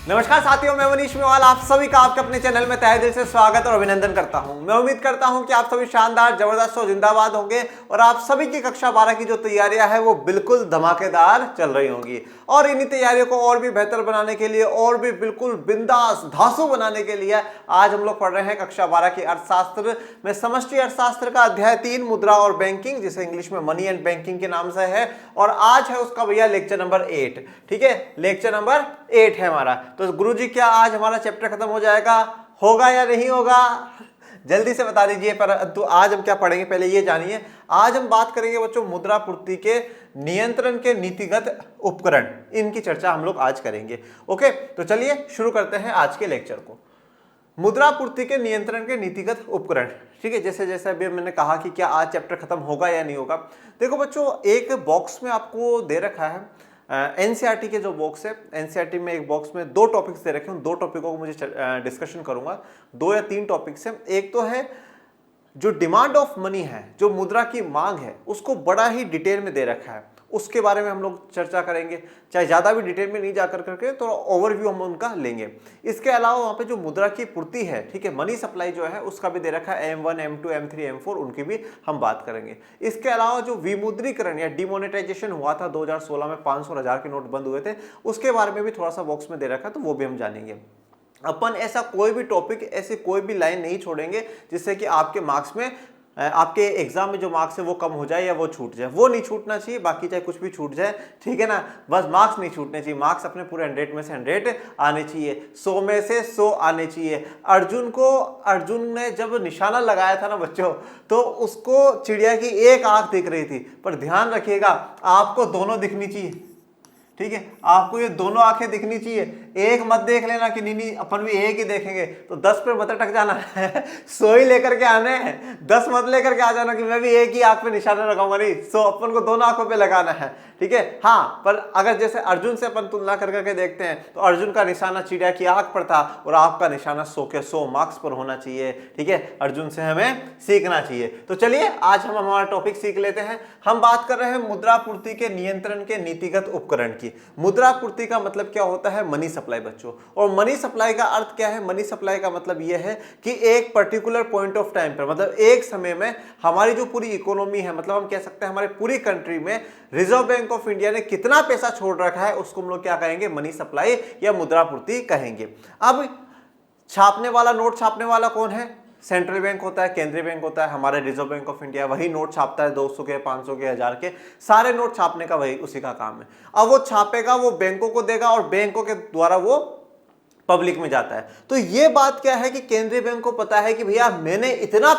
नमस्कार साथियों, मैं मनीष मेवाल आप सभी का आपके अपने चैनल में तहे दिल से स्वागत और अभिनंदन करता हूं। मैं उम्मीद करता हूं कि आप सभी शानदार, जबरदस्त और जिंदाबाद होंगे और आप सभी की कक्षा 12 की जो तैयारियां हैं वो बिल्कुल धमाकेदार चल रही होंगी। और इन्हीं तैयारियों को और भी बेहतर बनाने के लिए और भी बिल्कुल बिंदास धांसू बनाने के लिए आज हम लोग पढ़ रहे हैं कक्षा 12 की अर्थशास्त्र में समष्टि अर्थशास्त्र का अध्याय 3 मुद्रा और बैंकिंग, जिसे इंग्लिश में मनी एंड बैंकिंग के नाम से है। और आज है उसका भैया लेक्चर नंबर 8। ठीक है, लेक्चर नंबर 8 है हमारा। तो गुरुजी क्या आज हमारा चैप्टर खत्म हो जाएगा, होगा या नहीं होगा? जल्दी से बता दीजिए। परंतु आज हम क्या पढ़ेंगे पहले ये जानिए। आज हम बात करेंगे बच्चों मुद्रा पूर्ति के नियंत्रण के नीतिगत उपकरण, इनकी चर्चा हम लोग आज करेंगे। ओके, तो चलिए शुरू करते हैं आज के लेक्चर को। मुद्रा पूर्ति के नियंत्रण के नीतिगत उपकरण। ठीक है, जैसे जैसे अभी मैंने कहा कि क्या आज चैप्टर खत्म होगा या नहीं होगा। देखो बच्चों, एक बॉक्स में आपको दे रखा है एनसीईआरटी के जो बॉक्स है, एनसीईआरटी में एक बॉक्स में 2 टॉपिक्स दे रखे हैं। 2 टॉपिकों को मुझे डिस्कशन करूंगा। 2 या 3 टॉपिक्स हैं। एक तो है जो डिमांड ऑफ मनी है, जो मुद्रा की मांग है, उसको बड़ा ही डिटेल में दे रखा है, उसके बारे में हम लोग चर्चा करेंगे। चाहे ज्यादा भी डिटेल में नहीं जाकर करके थोड़ा ओवरव्यू हम उनका लेंगे। इसके अलावा वहां पे जो मुद्रा की पूर्ति है, ठीक है, मनी सप्लाई जो है उसका भी दे रखा है, M1 M2 M3 M4, उनकी भी हम बात करेंगे। इसके अलावा जो विमुद्रीकरण या डिमोनेटाइजेशन हुआ था 2016 में, 500 1000 के नोट बंद हुए थे, उसके बारे में भी थोड़ा सा बॉक्स में दे रखा है, तो वो भी हम जानेंगे। अपन ऐसा कोई भी टॉपिक, ऐसी कोई भी लाइन नहीं छोड़ेंगे जिससे कि आपके मार्क्स में, आपके एग्जाम में जो मार्क्स है वो कम हो जाए या वो छूट जाए। वो नहीं छूटना चाहिए, बाकी चाहे कुछ भी छूट जाए, ठीक है ना, बस मार्क्स नहीं छूटने चाहिए। मार्क्स अपने पूरे 100 में से 100 आने चाहिए, 100 में से 100 आने चाहिए। अर्जुन ने जब निशाना लगाया था ना बच्चों, तो उसको चिड़िया की एक आंख दिख रही थी, पर ध्यान रखिएगा आपको दोनों दिखनी चाहिए। ठीक है, आपको ये दोनों आंखें दिखनी चाहिए। एक मत देख लेना कि नहीं अपन भी एक ही देखेंगे, तो 10 पे मत अटक जाना है। 100 ही लेकर के आने हैं, 10 मत लेकर के आ जाना कि मैं भी एक ही आंख पे निशाना लगाऊंगा। नहीं, 100 अपन को दोनों आंखों पे लगाना है। ठीक है, हाँ, पर अगर जैसे अर्जुन से अपन तुलना कर करके देखते हैं तो अर्जुन का निशाना चिड़िया की आंख पर था और आपका निशाना 100 के 100 मार्क्स पर होना चाहिए। ठीक है, अर्जुन से हमें सीखना चाहिए। तो चलिए आज हम हमारा टॉपिक सीख लेते हैं। हम बात कर रहे हैं मुद्रा पूर्ति के नियंत्रण के नीतिगत उपकरण की। मुद्रा पूर्ति का मतलब क्या होता है? मनी सप्लाई बच्चों। और मनी सप्लाई का अर्थ क्या है? मनी सप्लाई का मतलब यह है कि एक पर्टिकुलर पॉइंट ऑफ टाइम पर, मतलब एक समय में हमारी जो पूरी इकोनॉमी है, मतलब हम कह सकते हैं हमारे पूरी कंट्री में रिजर्व बैंक ऑफ इंडिया ने कितना पैसा छोड़ रखा है, उसको हम लोग क्या कहेंगे? मनी सप्लाई या मुद्रा पूर्ति कहेंगे। अब छापने वाला, नोट छापने वाला कौन है? सेंट्रल बैंक होता है, केंद्रीय बैंक होता है, हमारे रिजर्व बैंक ऑफ इंडिया वही नोट छापता है, 200 के, 500 के, 1000 के, सारे नोट छापने का वही उसी का काम है। अब वो छापेगा, वो बैंकों को देगा और बैंकों के द्वारा वो पब्लिक में जाता है। तो ये बात क्या है कि केंद्रीय बैंक को पता है कि भैया मैंने इतना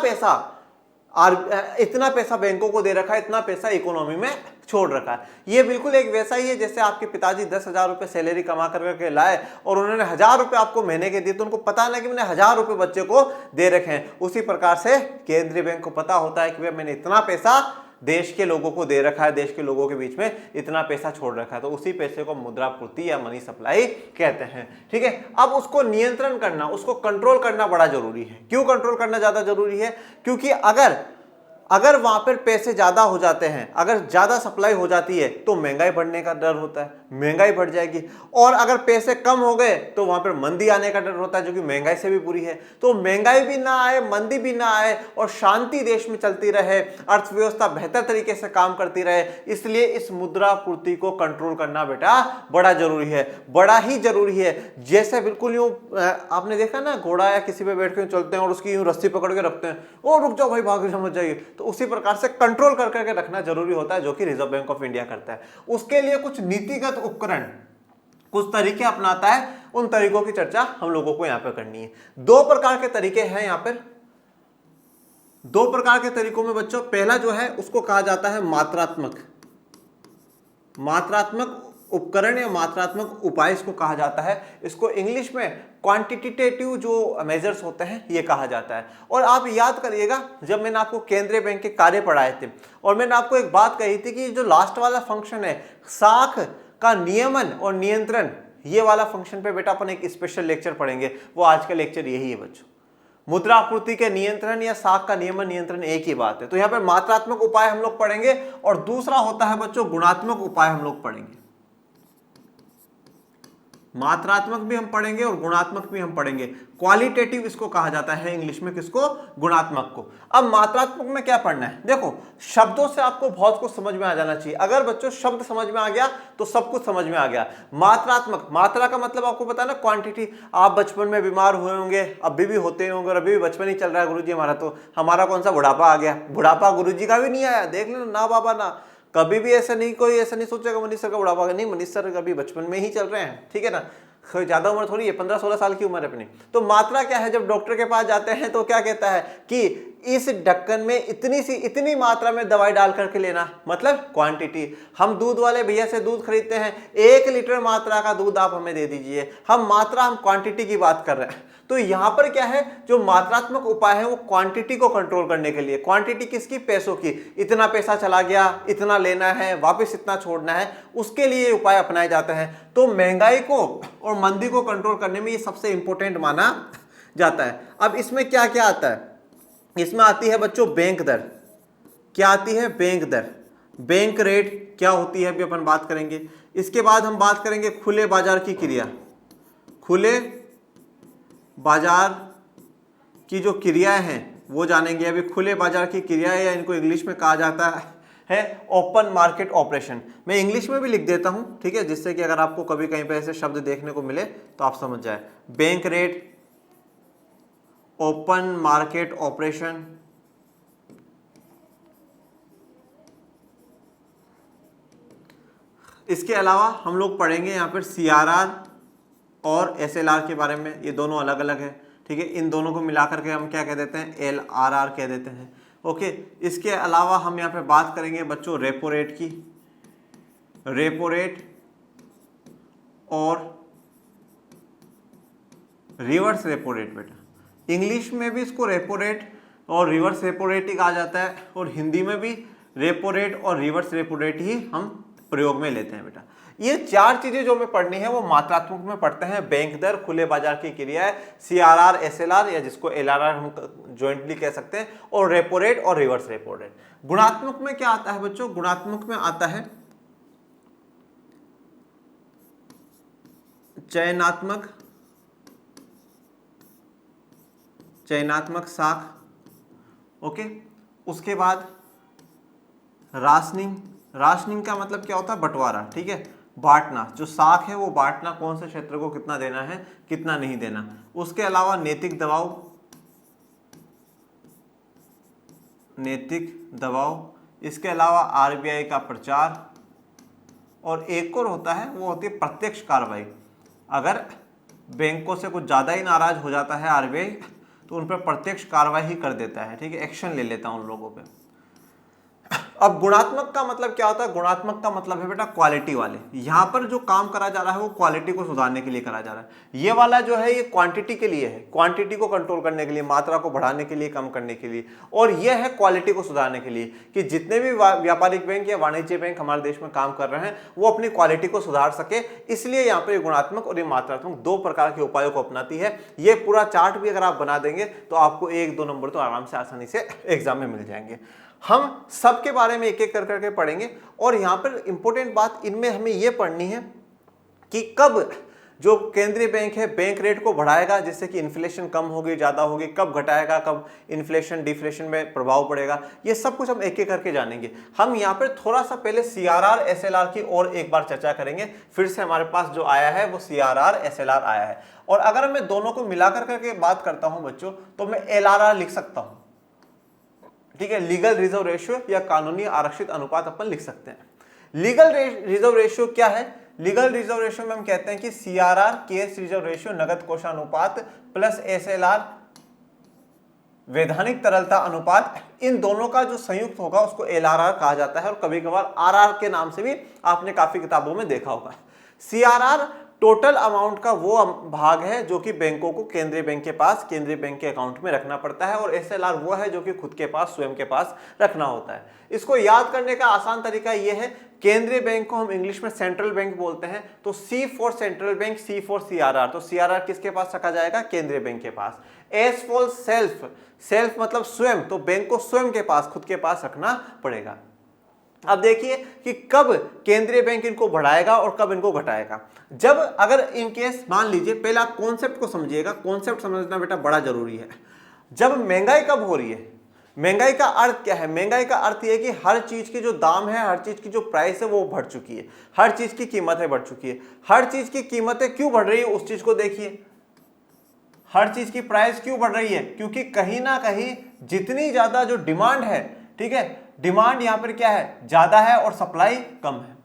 पैसा बैंकों को दे रखा है, इतना पैसा इकोनॉमी में छोड़ रखा है। ये बिल्कुल एक वैसा ही है जैसे आपके पिताजी 10,000 रुपए सैलरी कमा करके लाए और उन्होंने 1000 रुपए आपको महीने के दिए, तो उनको पता ना कि मैंने 1000 रुपए बच्चे को दे रखे हैं। उसी प्रकार से केंद्रीय बैंक को पता होता है कि भैया मैंने इतना पैसा देश के लोगों को दे रखा है, देश के लोगों के बीच में इतना पैसा छोड़ रखा है, तो उसी पैसे को मुद्रा पूर्ति या मनी सप्लाई कहते हैं। ठीक है, अब उसको नियंत्रण करना, उसको कंट्रोल करना बड़ा जरूरी है। क्यों कंट्रोल करना ज्यादा जरूरी है? क्योंकि अगर वहां पर पैसे ज्यादा हो जाते हैं, अगर ज्यादा सप्लाई हो जाती है तो महंगाई बढ़ने का डर होता है, महंगाई बढ़ जाएगी। और अगर पैसे कम हो गए तो वहां पर मंदी आने का डर होता है, जो कि महंगाई से भी बुरी है। तो महंगाई भी ना आए, मंदी भी ना आए और शांति देश में चलती रहे, अर्थव्यवस्था बेहतर तरीके से काम करती रहे, इसलिए इस मुद्रा पूर्ति को कंट्रोल करना बेटा बड़ा जरूरी है, बड़ा ही जरूरी है। जैसे बिल्कुल यूं आपने देखा ना, घोड़ा या किसी पे बैठ के चलते हैं और उसकी यूं रस्सी पकड़ के रखते हैं, ओ रुक जाओ भाई, भाग समझ जाइए। तो उसी प्रकार से कंट्रोल कर करके रखना जरूरी होता है, जो कि रिजर्व बैंक ऑफ इंडिया करता है। उसके लिए कुछ नीतिगत उपकरण, कुछ तरीके अपनाता है। उन तरीकों की चर्चा हम लोगों को यहां पर करनी है। 2 प्रकार के तरीके हैं यहां पर। 2 प्रकार के तरीकों में बच्चों, पहला जो है उसको कहा जाता है मात्रात्मक उपकरण या मात्रात्मक उपाय इसको कहा जाता है। इसको इंग्लिश में क्वांटिटेटिव जो मेजर्स होते हैं ये कहा जाता है। और आप याद करिएगा, जब मैंने आपको केंद्रीय बैंक के कार्य पढ़ाए थे और मैंने आपको एक बात कही थी कि जो लास्ट वाला फंक्शन है, साख का नियमन और नियंत्रण, ये वाला फंक्शन पे बेटा अपन एक स्पेशल लेक्चर पढ़ेंगे। वो आज का लेक्चर यही है बच्चों। मुद्रा आपूर्ति के नियंत्रण या साख का नियमन नियंत्रण एक ही बात है। तो यहाँ पर मात्रात्मक उपाय हम लोग पढ़ेंगे और दूसरा होता है बच्चों गुणात्मक उपाय हम लोग पढ़ेंगे। मात्रात्मक भी हम पढ़ेंगे और गुणात्मक भी हम पढ़ेंगे। क्वालिटेटिव इसको कहा जाता है इंग्लिश में, किसको? गुणात्मक को। अब मात्रात्मक में क्या पढ़ना है? देखो, शब्दों से आपको बहुत कुछ समझ में आ जाना चाहिए। अगर बच्चों शब्द समझ में आ गया तो सब कुछ समझ में आ गया। मात्रात्मक, मात्रा का मतलब आपको पता है ना, क्वांटिटी। आप बचपन में बीमार हुए होंगे, अभी भी होते होंगे, और अभी भी बचपन ही चल रहा है गुरुजी हमारा, तो हमारा कौन सा बुढ़ापा आ गया? बुढ़ापा गुरुजी का भी नहीं आया, देख लेना ना बाबा ना। कभी भी ऐसा नहीं, कोई ऐसा नहीं सोचेगा मनीष सर का बुढ़ापा नहीं, मनीष सर अभी बचपन में ही चल रहे हैं, ठीक है ना। कोई ज्यादा उम्र थोड़ी है, 15-16 साल की उम्र है अपनी। तो मात्रा क्या है? जब डॉक्टर के पास जाते हैं तो क्या कहता है कि इस ढक्कन में इतनी मात्रा में दवाई डाल करके लेना, मतलब क्वांटिटी। हम दूध वाले भैया से दूध खरीदते हैं, 1 लीटर मात्रा का दूध आप हमें दे दीजिए। हम क्वांटिटी की बात कर रहे हैं। तो यहां पर क्या है, जो मात्रात्मक उपाय है वो क्वांटिटी को कंट्रोल करने के लिए। क्वांटिटी किसकी? पैसों की। इतना पैसा चला गया, इतना लेना है, वापस इतना छोड़ना है, उसके लिए उपाय अपनाए जाते हैं। तो महंगाई को और मंदी को कंट्रोल करने में ये सबसे इंपॉर्टेंट माना जाता है। अब इसमें क्या क्या आता है? इसमें आती है बच्चों बैंक दर। क्या आती है? बैंक दर। बैंक रेट क्या होती है अभी अपन बात करेंगे। इसके बाद हम बात करेंगे खुले बाजार की क्रिया। खुले बाजार की जो क्रियाएं हैं वो जानेंगे अभी। खुले बाजार की क्रियाएं, या इनको इंग्लिश में कहा जाता है ओपन मार्केट ऑपरेशन। मैं इंग्लिश में भी लिख देता हूं, ठीक है, जिससे कि अगर आपको कभी कहीं पे ऐसे शब्द देखने को मिले तो आप समझ जाए। Bank rate, open market operation, इसके अलावा हम लोग पढ़ेंगे यहाँ पर CRR और SLR के बारे में। ये दोनों अलग अलग है, ठीक है। इन दोनों को मिलाकर के हम क्या कह देते हैं? LRR कह देते हैं, ओके। इसके अलावा हम यहाँ पे बात करेंगे बच्चों रेपो रेट की। रेपो रेट और रिवर्स रेपो रेट। बेटा इंग्लिश में भी इसको रेपो रेट और रिवर्स रेपो रेट ही कहा जाता है, और हिंदी में भी रेपो रेट और रिवर्स रेपो रेट ही हम प्रयोग में लेते हैं। बेटा ये 4 चीजें जो हमें पढ़नी है वो मात्रात्मक में पढ़ते हैं। बैंक दर, खुले बाजार की क्रिया, CRR SLR, या जिसको LRR हम ज्वाइंटली कह सकते हैं, और रेपो रेट और रिवर्स रेपो रेट। गुणात्मक में क्या आता है बच्चों? गुणात्मक में आता है चयनात्मक साख, ओके। उसके बाद राशनिंग। राशनिंग का मतलब क्या होता है? बंटवारा, ठीक है, बांटना। जो साख है वो बांटना, कौन से क्षेत्र को कितना देना है, कितना नहीं देना। उसके अलावा नैतिक दबाव, नैतिक दबाव। इसके अलावा RBI का प्रचार, और एक और होता है, वो होती है प्रत्यक्ष कार्रवाई। अगर बैंकों से कुछ ज्यादा ही नाराज हो जाता है RBI तो उन पर प्रत्यक्ष कार्रवाई ही कर देता है, ठीक है, एक्शन ले लेता है उन लोगों पे। अब गुणात्मक का मतलब क्या होता है? गुणात्मक का मतलब है बेटा क्वालिटी वाले। यहां पर जो काम करा जा रहा है वो क्वालिटी को सुधारने के लिए करा जा रहा है। ये वाला जो है ये क्वांटिटी के लिए है, क्वांटिटी को कंट्रोल करने के लिए, मात्रा को बढ़ाने के लिए, कम करने के लिए। और ये है क्वालिटी को सुधारने के लिए, कि जितने भी व्यापारिक बैंक या वाणिज्य बैंक हमारे देश में काम कर रहे हैं वो अपनी क्वालिटी को सुधार सके। इसलिए यहाँ पर गुणात्मक और ये मात्रात्मक 2 प्रकार के उपायों को अपनाती है। ये पूरा चार्ट भी अगर आप बना देंगे तो आपको 1-2 नंबर तो आराम से, आसानी से एग्जाम में मिल जाएंगे। हम सबके बारे में एक एक कर करके पढ़ेंगे। और यहां पर इंपॉर्टेंट बात इनमें हमें यह पढ़नी है कि कब जो केंद्रीय बैंक है बैंक रेट को बढ़ाएगा जिससे कि इन्फ्लेशन कम होगी, ज्यादा होगी, कब घटाएगा, कब इन्फ्लेशन डिफ्लेशन में प्रभाव पड़ेगा, ये सब कुछ हम एक एक करके जानेंगे। हम यहाँ पर थोड़ा सा पहले CRR SLR की और एक बार चर्चा करेंगे। फिर से हमारे पास जो आया है वो CRR SLR आया है। और अगर मैं दोनों को मिलाकर करके बात करता हूं बच्चों तो मैं LRR लिख सकता हूं, ठीक है, लीगल रिजर्व रेशियो या कानूनी आरक्षित अनुपात अपन लिख सकते हैं। लीगल रिजर्व रेशियो क्या है? लीगल रिजर्व रेशियो में हम कहते हैं कि CRR केस रिजर्व रेशियो नगद कोषानुपात प्लस SLR वैधानिक तरलता अनुपात, इन दोनों का जो संयुक्त होगा उसको LRR कहा जाता है। और कभी कभार RR के नाम से भी आपने काफी किताबों में देखा होगा। CRR टोटल अमाउंट का वो भाग है जो कि बैंकों को केंद्रीय बैंक के पास, केंद्रीय बैंक के अकाउंट में रखना पड़ता है। और SLR वो है जो कि खुद के पास, स्वयं के पास रखना होता है। इसको याद करने का आसान तरीका ये है, केंद्रीय बैंक को हम इंग्लिश में सेंट्रल बैंक बोलते हैं, तो C for central bank, C for CRR। तो CRR किसके पास रखा जाएगा? केंद्रीय बैंक के पास। S फॉर सेल्फ, सेल्फ मतलब स्वयं, तो बैंक को स्वयं के पास, खुद के पास रखना पड़ेगा। अब देखिए कि कब केंद्रीय बैंक इनको बढ़ाएगा और कब इनको घटाएगा। जब अगर इन केस मान लीजिए, पहला कॉन्सेप्ट को समझिएगा, कॉन्सेप्ट समझना बेटा बड़ा जरूरी है। जब महंगाई कब हो रही है, महंगाई का अर्थ क्या है? महंगाई का अर्थ यह है कि हर चीज की जो दाम है, हर चीज की जो प्राइस है वो बढ़ चुकी है, हर चीज की कीमतें बढ़ चुकी है। हर चीज की कीमतें क्यों बढ़ रही है उस चीज को देखिए, हर चीज की प्राइस क्यों बढ़ रही है? क्योंकि कहीं ना कहीं जितनी ज्यादा जो डिमांड है, ठीक है, डिमांड यहां पर क्या है, ज्यादा है और सप्लाई कम है।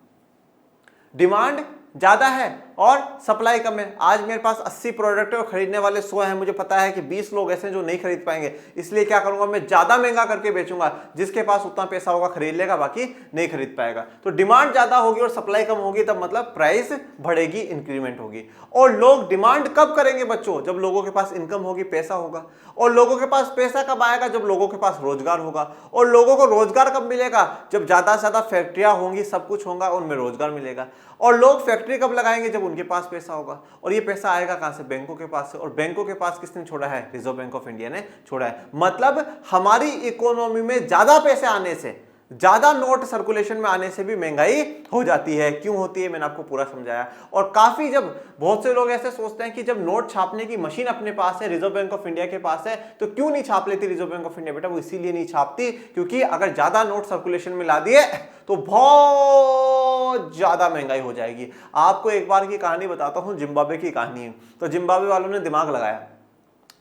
डिमांड ज्यादा है और सप्लाई कम है। आज मेरे पास 80 प्रोडक्ट है और खरीदने वाले 100 हैं, मुझे पता है कि 20 लोग ऐसे हैं जो नहीं खरीद पाएंगे, इसलिए क्या करूंगा, मैं ज्यादा महंगा करके बेचूंगा, जिसके पास उतना पैसा होगा खरीद लेगा, बाकी नहीं खरीद पाएगा। तो डिमांड ज्यादा होगी और सप्लाई कम होगी, तब मतलब प्राइस बढ़ेगी, इंक्रीमेंट होगी। और लोग डिमांड कब करेंगे बच्चों? जब लोगों के पास इनकम होगी, पैसा होगा। और लोगों के पास पैसा कब आएगा? जब लोगों के पास रोजगार होगा। और लोगों को रोजगार कब मिलेगा? जब ज्यादा से ज्यादा फैक्ट्रियां होंगी, सब कुछ होगा, उनमें रोजगार मिलेगा। और लोग फैक्ट्री कब लगाएंगे? जब उनके पास पैसा होगा। और ये पैसा आएगा कहां से? बैंकों के पास से। और बैंकों के पास किसने छोड़ा है? रिजर्व बैंक ऑफ इंडिया ने छोड़ा है। मतलब हमारी इकोनॉमी में ज्यादा पैसे आने से, ज्यादा नोट सर्कुलेशन में आने से भी महंगाई हो जाती है। क्यों होती है मैंने आपको पूरा समझाया। और काफी, जब बहुत से लोग ऐसे सोचते हैं कि जब नोट छापने की मशीन अपने पास है, रिजर्व बैंक ऑफ इंडिया के पास है, तो क्यों नहीं छाप लेती रिजर्व बैंक ऑफ इंडिया? बेटा वो इसीलिए नहीं छापती क्योंकि अगर ज्यादा नोट सर्कुलेशन में ला दिए तो बहुत ज्यादा महंगाई हो जाएगी। आपको एक बार की कहानी बताता हूं, जिम्बाब्वे की कहानी है। तो जिम्बाब्वे वालों ने दिमाग लगाया,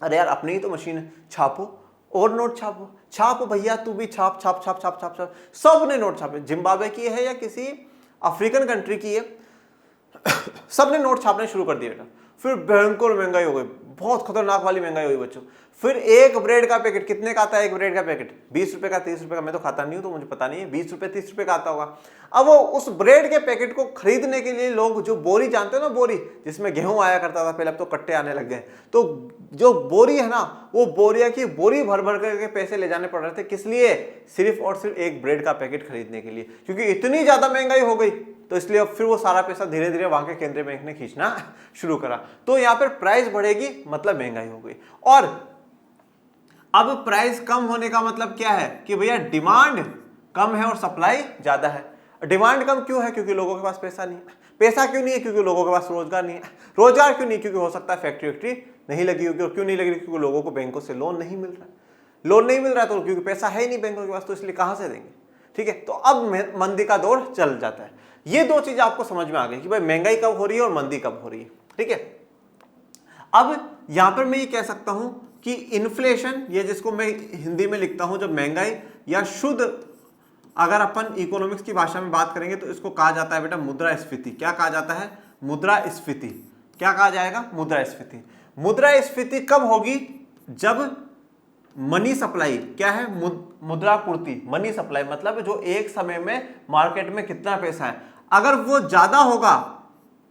अरे यार अपनी ही तो मशीन है, छापो और नोट छापो, छापो भैया तू भी छाप छाप छाप छाप छाप छाप। सब ने नोट छापे। जिम्बाब्वे की है या किसी अफ्रीकन कंट्री की है, सब ने नोट छापने शुरू कर दिए बेटा। फिर भयंकर महंगाई हो गई, बहुत खतरनाक वाली महंगाई हुई बच्चों। फिर एक ब्रेड का पैकेट कितने का आता है? एक ब्रेड का पैकेट 20 रुपए का, 30 रुपए का, मैं तो खाता नहीं हूं तो मुझे पता नहीं है, 20 रुपए 30 रुपए का आता होगा। अब वो उस ब्रेड के पैकेट को खरीदने के लिए लोग, जो बोरी जानते हो ना, बोरी जिसमें गेहूं आया करता था पहले, अब तो कट्टे आने लग गए, तो जो बोरी है ना, वो बोरिया की बोरी भर भर करके पैसे ले जाने पड़ रहे थे। किस लिए? सिर्फ और सिर्फ एक ब्रेड का पैकेट खरीदने के लिए, क्योंकि इतनी ज्यादा महंगाई हो गई। तो इसलिए अब फिर वो सारा पैसा धीरे धीरे वहां के केंद्रीय बैंक ने खींचना शुरू करा। तो यहां पर प्राइस बढ़ेगी मतलब महंगाई हो गई। और अब प्राइस कम होने का मतलब क्या है? कि भैया डिमांड कम है और सप्लाई ज्यादा है। डिमांड कम क्यों है? क्योंकि लोगों के पास पैसा नहीं है। पैसा क्यों नहीं है? क्योंकि लोगों के पास रोजगार नहीं है। रोजगार क्यों नहीं? क्योंकि हो सकता है फैक्ट्री वैक्ट्री नहीं लगी होगी। और क्यों नहीं लगी? क्योंकि लोगों को बैंकों से लोन नहीं मिल रहा है। लोन नहीं मिल रहा है तो क्योंकि पैसा है ही नहीं बैंकों के पास, तो इसलिए कहां से देंगे? ठीक है, तो अब मंदी का दौर चल जाता है। ये दो चीजें आपको समझ में आ गई कि भाई महंगाई कब हो रही है और मंदी कब हो रही है। ठीक है, अब यहां पर मैं ये कह सकता हूं कि इन्फ्लेशन, ये जिसको मैं हिंदी में लिखता हूं जब महंगाई, या शुद्ध अगर अपन इकोनॉमिक्स की भाषा में बात करेंगे तो इसको कहा जाता है बेटा मुद्रास्फीति। क्या कहा जाता है? मुद्रास्फीति। क्या कहा जाएगा? मुद्रास्फीति। मुद्रास्फीति कब होगी? जब मनी सप्लाई, क्या है? मुद्रापूर्ति, मनी सप्लाई, मतलब जो एक समय में मार्केट में कितना पैसा है, अगर वो ज्यादा होगा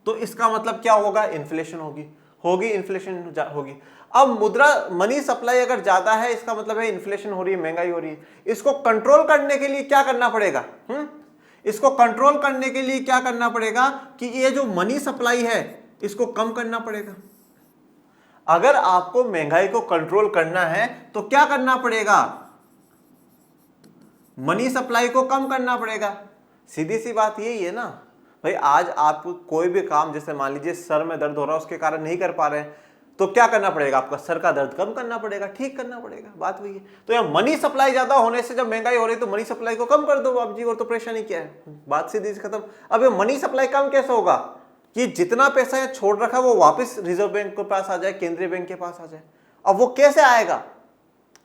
तो इसका मतलब क्या होगा? इन्फ्लेशन होगी, इन्फ्लेशन होगी। अब मुद्रा मनी सप्लाई अगर ज्यादा है, इसका मतलब है इन्फ्लेशन हो रही है, महंगाई हो रही है। इसको कंट्रोल करने के लिए क्या करना पड़ेगा? इसको कंट्रोल करने के लिए क्या करना पड़ेगा कि ये जो मनी सप्लाई है इसको कम करना पड़ेगा। अगर आपको महंगाई को कंट्रोल करना है तो क्या करना पड़ेगा? मनी सप्लाई को कम करना पड़ेगा। सीधी सी बात यही है ना भाई। आज आप कोई भी काम, जैसे मान लीजिए सर में दर्द हो रहा है, उसके कारण नहीं कर पा रहे हैं, तो क्या करना पड़ेगा? आपका सर का दर्द कम करना पड़ेगा, ठीक करना पड़ेगा। बात वही है। तो यहाँ मनी सप्लाई ज्यादा होने से जब महंगाई हो रही है तो मनी सप्लाई को कम कर दो आप जी, और तो परेशानी क्या है? बात सीधी सी खत्म। अब ये मनी सप्लाई कम कैसे होगा? कि जितना पैसा यहाँ छोड़ रखा है वो वापस रिजर्व बैंक के पास आ जाए, केंद्रीय बैंक के पास आ जाए। अब वो कैसे आएगा?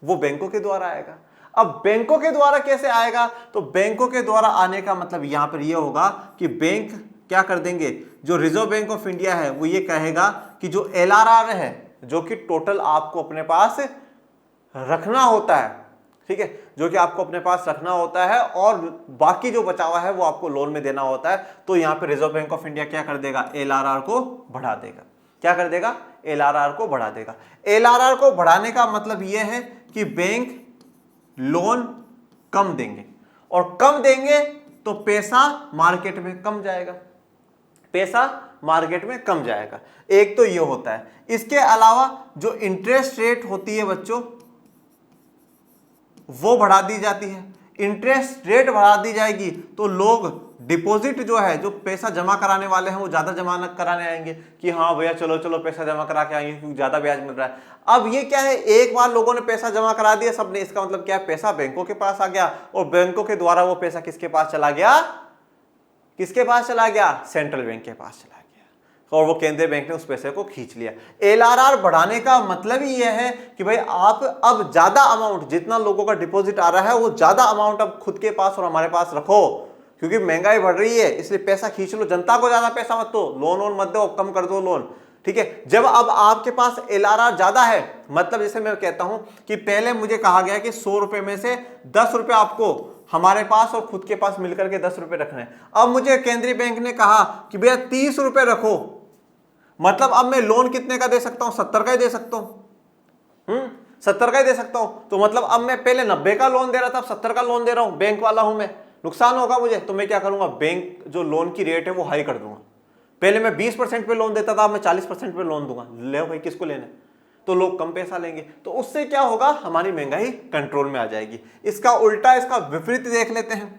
वो बैंकों के द्वारा आएगा। अब बैंकों के द्वारा कैसे आएगा? तो बैंकों के द्वारा आने का मतलब यहां पर यह होगा कि बैंक क्या कर देंगे, जो रिजर्व बैंक ऑफ इंडिया है वो ये कहेगा कि जो LRR है, जो कि टोटल आपको अपने पास रखना होता है, ठीक है, जो कि आपको अपने पास रखना होता है और बाकी जो बचा हुआ है वो आपको लोन में देना होता है, तो यहां पे रिजर्व बैंक ऑफ इंडिया क्या कर देगा? LRR को बढ़ा देगा। क्या कर देगा? LRR को बढ़ा देगा। LRR को बढ़ाने का मतलब यह है कि बैंक लोन कम देंगे, और कम देंगे तो पैसा मार्केट में कम जाएगा, पैसा मार्केट में कम जाएगा। एक तो ये होता है। इसके अलावा जो इंटरेस्ट रेट होती है बच्चों, वो बढ़ा दी जाती है। इंटरेस्ट रेट बढ़ा दी जाएगी तो लोग डिपॉजिट जो है, जो पैसा जमा कराने वाले हैं वो ज्यादा जमा कराने आएंगे कि हाँ भैया चलो चलो पैसा जमा करा के आएंगे क्योंकि ज्यादा ब्याज मिल रहा है। अब ये क्या है, एक बार लोगों ने पैसा जमा करा दिया सबने, इसका मतलब क्या है, पैसा बैंकों के पास आ गया और बैंकों के द्वारा वो पैसा किसके पास चला गया, किसके पास चला गया, सेंट्रल बैंक के पास चला गया और वो केंद्रीय बैंक ने उस पैसे को खींच लिया। एलआरआर बढ़ाने का मतलब ही यह है कि भाई आप अब ज्यादा अमाउंट, जितना लोगों का डिपॉजिट आ रहा है वो ज्यादा अमाउंट अब खुद के पास और हमारे पास रखो, क्योंकि महंगाई बढ़ रही है इसलिए पैसा खींच लो, जनता को ज्यादा पैसा मत दो, लोन वोन मत दो, कम कर दो लोन, ठीक है। जब अब आपके पास एलआरआर ज्यादा है, मतलब जैसे मैं कहता हूं कि पहले मुझे कहा गया कि 100 रुपए में से 10 रुपए आपको हमारे पास और खुद के पास मिलकर के 10 रुपए रखने हैं। अब मुझे केंद्रीय बैंक ने कहा कि भैया 30 रुपए रखो, मतलब अब मैं लोन कितने का दे सकता हूं, 70 का ही दे सकता हूं, 70 का ही दे सकता हूं। तो मतलब अब मैं पहले 90 का लोन दे रहा था, अब 70 का लोन दे रहा हूं, बैंक वाला हूं मैं, नुकसान होगा मुझे, तो मैं क्या करूंगा, बैंक जो लोन की रेट है वो हाई कर दूंगा। पहले मैं 20% पे लोन देता था, अब मैं 40% पे लोन दूंगा, ले भाई किसको लेना है, तो लोग कम पैसा लेंगे, तो उससे क्या होगा, हमारी महंगाई कंट्रोल में आ जाएगी। इसका उल्टा, इसका विपरीत देख लेते हैं।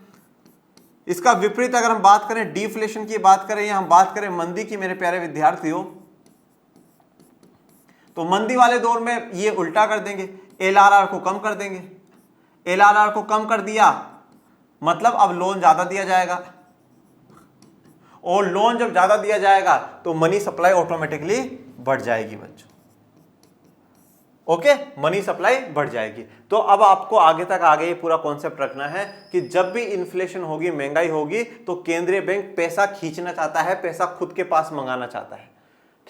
इसका विपरीत अगर हम बात करें, डिफ्लेशन की बात करें या हम बात करें मंदी की, मेरे प्यारे विद्यार्थियों, तो मंदी वाले दौर में ये उल्टा कर देंगे, एलआरआर को कम कर देंगे। एलआरआर को कम कर दिया मतलब अब लोन ज्यादा दिया जाएगा, और लोन जब ज्यादा दिया जाएगा तो मनी सप्लाई ऑटोमेटिकली बढ़ जाएगी बच्चों, ओके, मनी सप्लाई बढ़ जाएगी। तो अब आपको आगे तक आगे ये पूरा कॉन्सेप्ट रखना है कि जब भी इन्फ्लेशन होगी, महंगाई होगी, तो केंद्रीय बैंक पैसा खींचना चाहता है, पैसा खुद के पास मंगाना चाहता है,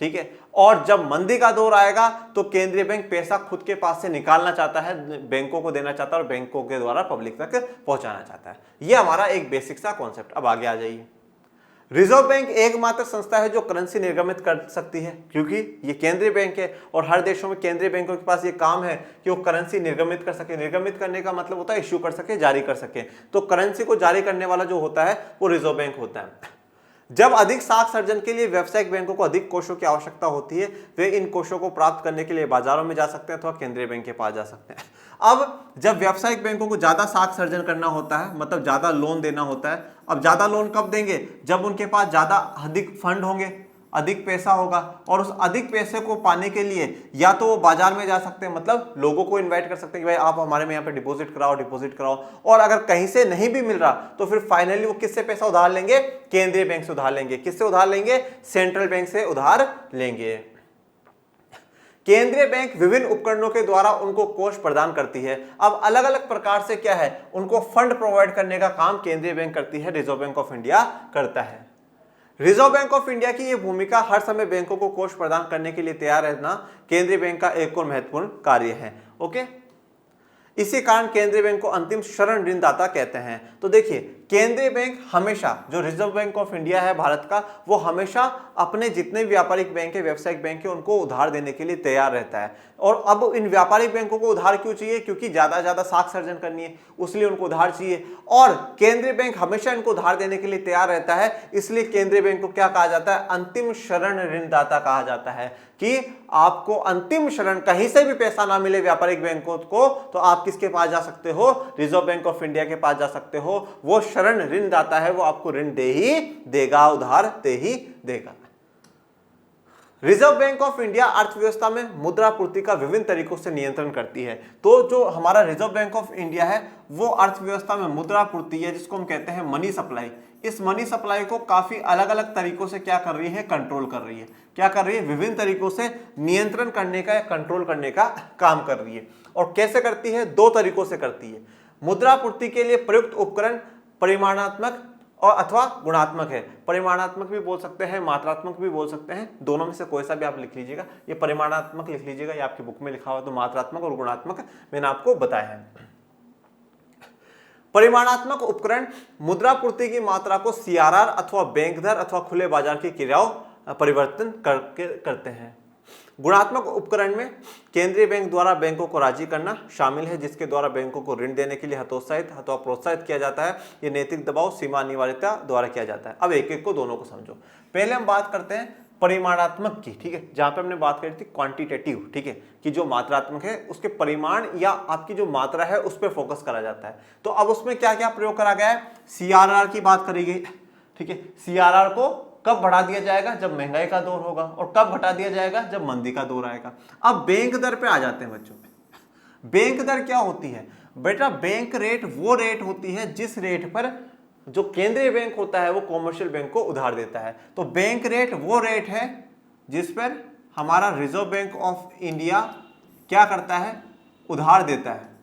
ठीक है। और जब मंदी का दौर आएगा तो केंद्रीय बैंक पैसा खुद के पास से निकालना चाहता है, बैंकों को देना चाहता है और बैंकों के द्वारा पब्लिक तक पहुंचाना चाहता है। यह हमारा एक बेसिक सा कॉन्सेप्ट। अब आगे आ जाइए। रिजर्व बैंक एकमात्र संस्था है जो करेंसी निर्गमित कर सकती है, क्योंकि ये केंद्रीय बैंक है और हर देशों में केंद्रीय बैंकों के पास ये काम है कि वो करेंसी निर्गमित कर सके। निर्गमित करने का मतलब होता है इश्यू कर सके, जारी कर सके। तो करेंसी को जारी करने वाला जो होता है वो रिजर्व बैंक होता है। जब अधिक साख सर्जन के लिए व्यावसायिक बैंकों को अधिक कोषों की आवश्यकता होती है, वे इन कोषों को प्राप्त करने के लिए बाजारों में जा सकते हैं अथवा केंद्रीय बैंक के पास जा सकते हैं। अब जब व्यावसायिक बैंकों को ज्यादा साख सर्जन करना होता है, मतलब ज्यादा लोन देना होता है, अब ज्यादा लोन कब देंगे, जब उनके पास ज्यादा अधिक फंड होंगे, अधिक पैसा होगा, और उस अधिक पैसे को पाने के लिए या तो वो बाजार में जा सकते हैं, मतलब लोगों को इनवाइट कर सकते हैं कि भाई आप हमारे में यहाँ पे डिपॉजिट कराओ, और अगर कहीं से नहीं भी मिल रहा तो फिर फाइनली वो किससे पैसा उधार लेंगे, केंद्रीय बैंक से उधार लेंगे। किससे उधार लेंगे, सेंट्रल बैंक से उधार लेंगे। केंद्रीय बैंक विभिन्न उपकरणों के द्वारा उनको कोष प्रदान करती है। अब अलग अलग प्रकार से क्या है, उनको फंड प्रोवाइड करने का काम केंद्रीय बैंक करती है, रिजर्व बैंक ऑफ इंडिया करता है। रिजर्व बैंक ऑफ इंडिया की यह भूमिका हर समय बैंकों को कोष प्रदान करने के लिए तैयार रहना केंद्रीय बैंक का एक और महत्वपूर्ण कार्य है, ओके। इसी कारण केंद्रीय बैंक को अंतिम शरण ऋणदाता कहते हैं। तो देखिए, केंद्रीय बैंक हमेशा, जो रिजर्व बैंक ऑफ इंडिया है भारत का, वो हमेशा अपने जितने व्यापारिक बैंक है, व्यवसायिक बैंक है, उनको उधार देने के लिए तैयार रहता है। और अब इन व्यापारिक बैंकों को उधार क्यों चाहिए, क्योंकि ज्यादा ज्यादा साख सर्जन करनी है, उसलिए उनको उधार चाहिए। और केंद्रीय बैंक हमेशा इनको उधार देने के लिए तैयार रहता है, इसलिए केंद्रीय बैंक को क्या कहा जाता है, अंतिम शरण ऋणदाता कहा जाता है। कि आपको अंतिम शरण, कहीं से भी पैसा ना मिले व्यापारिक बैंकों को, तो आप किसके पास जा सकते हो, रिजर्व बैंक ऑफ इंडिया के पास जा सकते हो। वो शरण ऋणदाता है, वो आपको ऋण दे ही देगा, उधार दे ही देगा। रिजर्व बैंक ऑफ इंडिया अर्थव्यवस्था में मुद्रा पूर्ति का विभिन्न तरीकों से नियंत्रण करती है। तो जो हमारा रिजर्व बैंक ऑफ इंडिया है वो अर्थव्यवस्था में मुद्रा पूर्ति है, जिसको हम कहते हैं मनी सप्लाई। इस मनी सप्लाई को काफी अलग अलग तरीकों से क्या कर रही है, कंट्रोल कर रही है। क्या कर रही है, विभिन्न तरीकों से नियंत्रण करने का या कंट्रोल करने का काम कर रही है। और कैसे करती है, दो तरीकों से करती है। मुद्रा पूर्ति के लिए प्रयुक्त उपकरण परिमाणात्मक और अथवा गुणात्मक है। परिमाणात्मक भी बोल सकते हैं, मात्रात्मक भी बोल सकते हैं, दोनों में से कोई सा भी आप लिख लीजिएगा। ये परिमाणात्मक लिख लीजिएगा, ये आपकी बुक में लिखा हुआ, तो मात्रात्मक और गुणात्मक मैंने आपको बताया है। परिमाणात्मक उपकरण मुद्रा पूर्ति की मात्रा को सीआरआर अथवा बैंक दर अथवा खुले बाजार की क्रियाओं परिवर्तन करते हैं। गुणात्मक उपकरण में केंद्रीय बैंक द्वारा बैंकों को राजी करना शामिल है, जिसके द्वारा बैंकों को ऋण देने के लिए हतोत्साहित अथवा प्रोत्साहित किया जाता है। ये नैतिक दबाव, सीमा अनिवार्यता द्वारा किया जाता है। अब एक एक को, दोनों को समझो। पहले हम बात करते हैं परिमाणात्मक की, ठीक है, जहां पे हमने बात करी थी क्वांटिटेटिव, ठीक है, कि जो मात्रात्मक है उसके परिमाण या आपकी जो मात्रा है उस पर फोकस करा जाता है। तो अब उसमें क्या क्या प्रयोग करा गया है, सीआरआर की बात करी गई, ठीक है। सीआरआर को कब बढ़ा दिया जाएगा, जब महंगाई का दौर होगा, और कब घटा दिया जाएगा, जब मंदी का दौर आएगा। अब बैंक दर पे आ जाते हैं बच्चों। बैंक दर क्या होती है बेटा, बैंक रेट वो रेट होती है जिस रेट पर जो केंद्रीय बैंक होता है वो कॉमर्शियल बैंक को उधार देता है। तो बैंक रेट वो रेट है जिस पर हमारा रिजर्व बैंक ऑफ इंडिया क्या करता है, उधार देता है।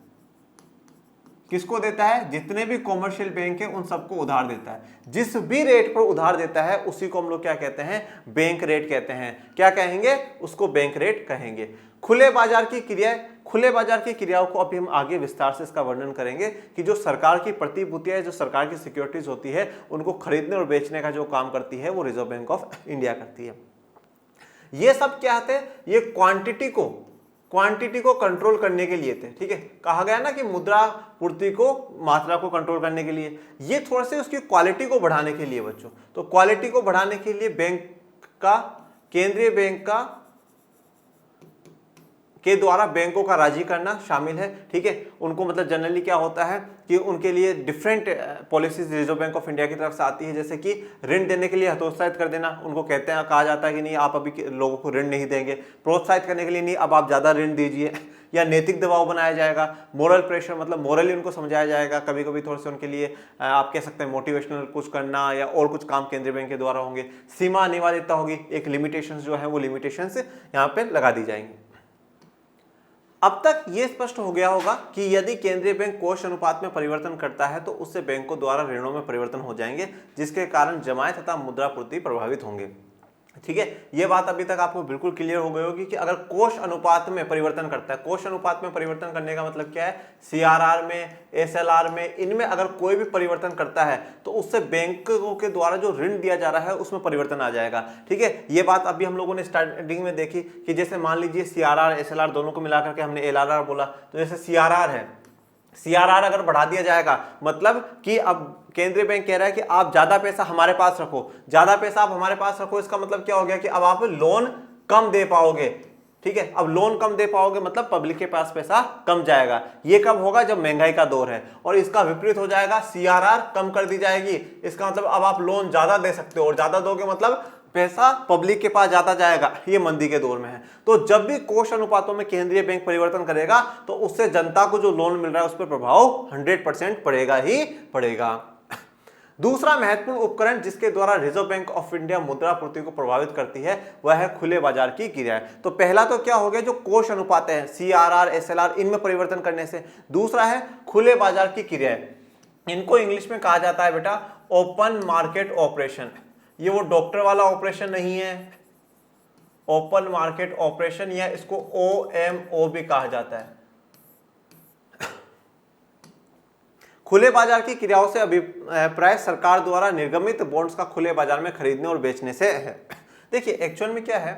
किसको देता है, जितने भी कॉमर्शियल बैंक है उन सबको उधार देता है। जिस भी रेट पर उधार देता है उसी को हम लोग क्या कहते हैं, बैंक रेट कहते हैं। क्या कहेंगे, उसको बैंक रेट कहेंगे। खुले बाजार की क्रियाएं, खुले बाजार की क्रियाओं को अभी हम आगे विस्तार से इसका वर्णन करेंगे कि जो सरकार की प्रतिभूतियां, जो सरकार की सिक्योरिटीज होती है उनको खरीदने और बेचने का जो काम करती है वो रिजर्व बैंक ऑफ इंडिया करती है। ये सब क्या थे, ये क्वांटिटी को कंट्रोल करने के लिए थे, ठीक है। कहा गया ना कि मुद्रा पूर्ति को, मात्रा को कंट्रोल करने के लिए, ये थोड़ा से उसकी क्वालिटी को बढ़ाने के लिए बच्चों। तो क्वालिटी को बढ़ाने के लिए बैंक का, केंद्रीय बैंक का के द्वारा बैंकों का राजी करना शामिल है, ठीक है। उनको मतलब जनरली क्या होता है कि उनके लिए different policies reserve bank of India की तरफ से आती है, जैसे कि ऋण देने के लिए हतोत्साहित कर देना। उनको कहते हैं, कहा जाता है कि नहीं आप अभी लोगों को ऋण नहीं देंगे। प्रोत्साहित करने के लिए, नहीं अब आप ज़्यादा ऋण दीजिए। या नैतिक दबाव बनाया जाएगा, मोरल प्रेशर, मतलब मोरली उनको समझाया जाएगा। कभी कभी थोड़े से उनके लिए आप कह सकते हैं मोटिवेशनल कुछ करना या और कुछ काम केंद्रीय बैंक के द्वारा होंगे। सीमा अनिवार्यता होगी, एक लिमिटेशंस जो है वो लिमिटेशंस यहाँ पे लगा दी जाएंगी। अब तक ये स्पष्ट हो गया होगा कि यदि केंद्रीय बैंक कोष अनुपात में परिवर्तन करता है तो उससे बैंकों द्वारा ऋणों में परिवर्तन हो जाएंगे, जिसके कारण जमाएं तथा मुद्रा पूर्ति प्रभावित होंगे, ठीक है। ये बात अभी तक आपको बिल्कुल क्लियर हो गई होगी कि अगर कोष अनुपात में परिवर्तन करता है, कोष अनुपात में परिवर्तन करने का मतलब क्या है, सीआरआर में, एसएलआर में, इनमें अगर कोई भी परिवर्तन करता है तो उससे बैंकों के द्वारा जो ऋण दिया जा रहा है उसमें परिवर्तन आ जाएगा, ठीक है। ये बात अभी हम लोगों ने स्टार्टिंग में देखी कि जैसे मान लीजिए सीआरआर एसएलआर दोनों को मिलाकर के हमने एलआरआर बोला, तो जैसे सीआरआर है, सीआरआर अगर बढ़ा दिया जाएगा मतलब कि अब केंद्रीय बैंक कह रहा है कि आप ज्यादा पैसा हमारे पास रखो, ज्यादा पैसा आप हमारे पास रखो, इसका मतलब क्या हो गया कि अब आप लोन कम दे पाओगे, ठीक है। अब लोन कम दे पाओगे मतलब पब्लिक के पास पैसा कम जाएगा। ये कब होगा, जब महंगाई का दौर है। और इसका विपरीत हो जाएगा, सीआरआर कम कर दी जाएगी, इसका मतलब अब आप लोन ज्यादा दे सकते हो, और ज्यादा दोगे मतलब पैसा पब्लिक के पास जाता जाएगा। ये मंदी के दौर में है। तो जब भी कोष अनुपातों में केंद्रीय बैंक परिवर्तन करेगा तो उससे जनता को जो लोन मिल रहा है उस पर प्रभाव 100% पड़ेगा ही पड़ेगा। दूसरा महत्वपूर्ण उपकरण जिसके द्वारा रिजर्व बैंक ऑफ इंडिया मुद्रा पूर्ति को प्रभावित करती है वह है खुले बाजार की क्रियाएं। तो पहला तो क्या हो गया, जो कोष अनुपात है, सीआरआर, एसएलआर, इनमें परिवर्तन करने से। दूसरा है खुले बाजार की क्रियाएं, इनको इंग्लिश में कहा जाता है बेटा ओपन मार्केट ऑपरेशन। ये वो डॉक्टर वाला ऑपरेशन नहीं है, ओपन मार्केट ऑपरेशन, या इसको OMO भी कहा जाता है। खुले बाजार की क्रियाओं से अभिप्राय सरकार द्वारा निर्गमित बॉन्ड्स का खुले बाजार में खरीदने और बेचने से है। देखिए एक्चुअल में क्या है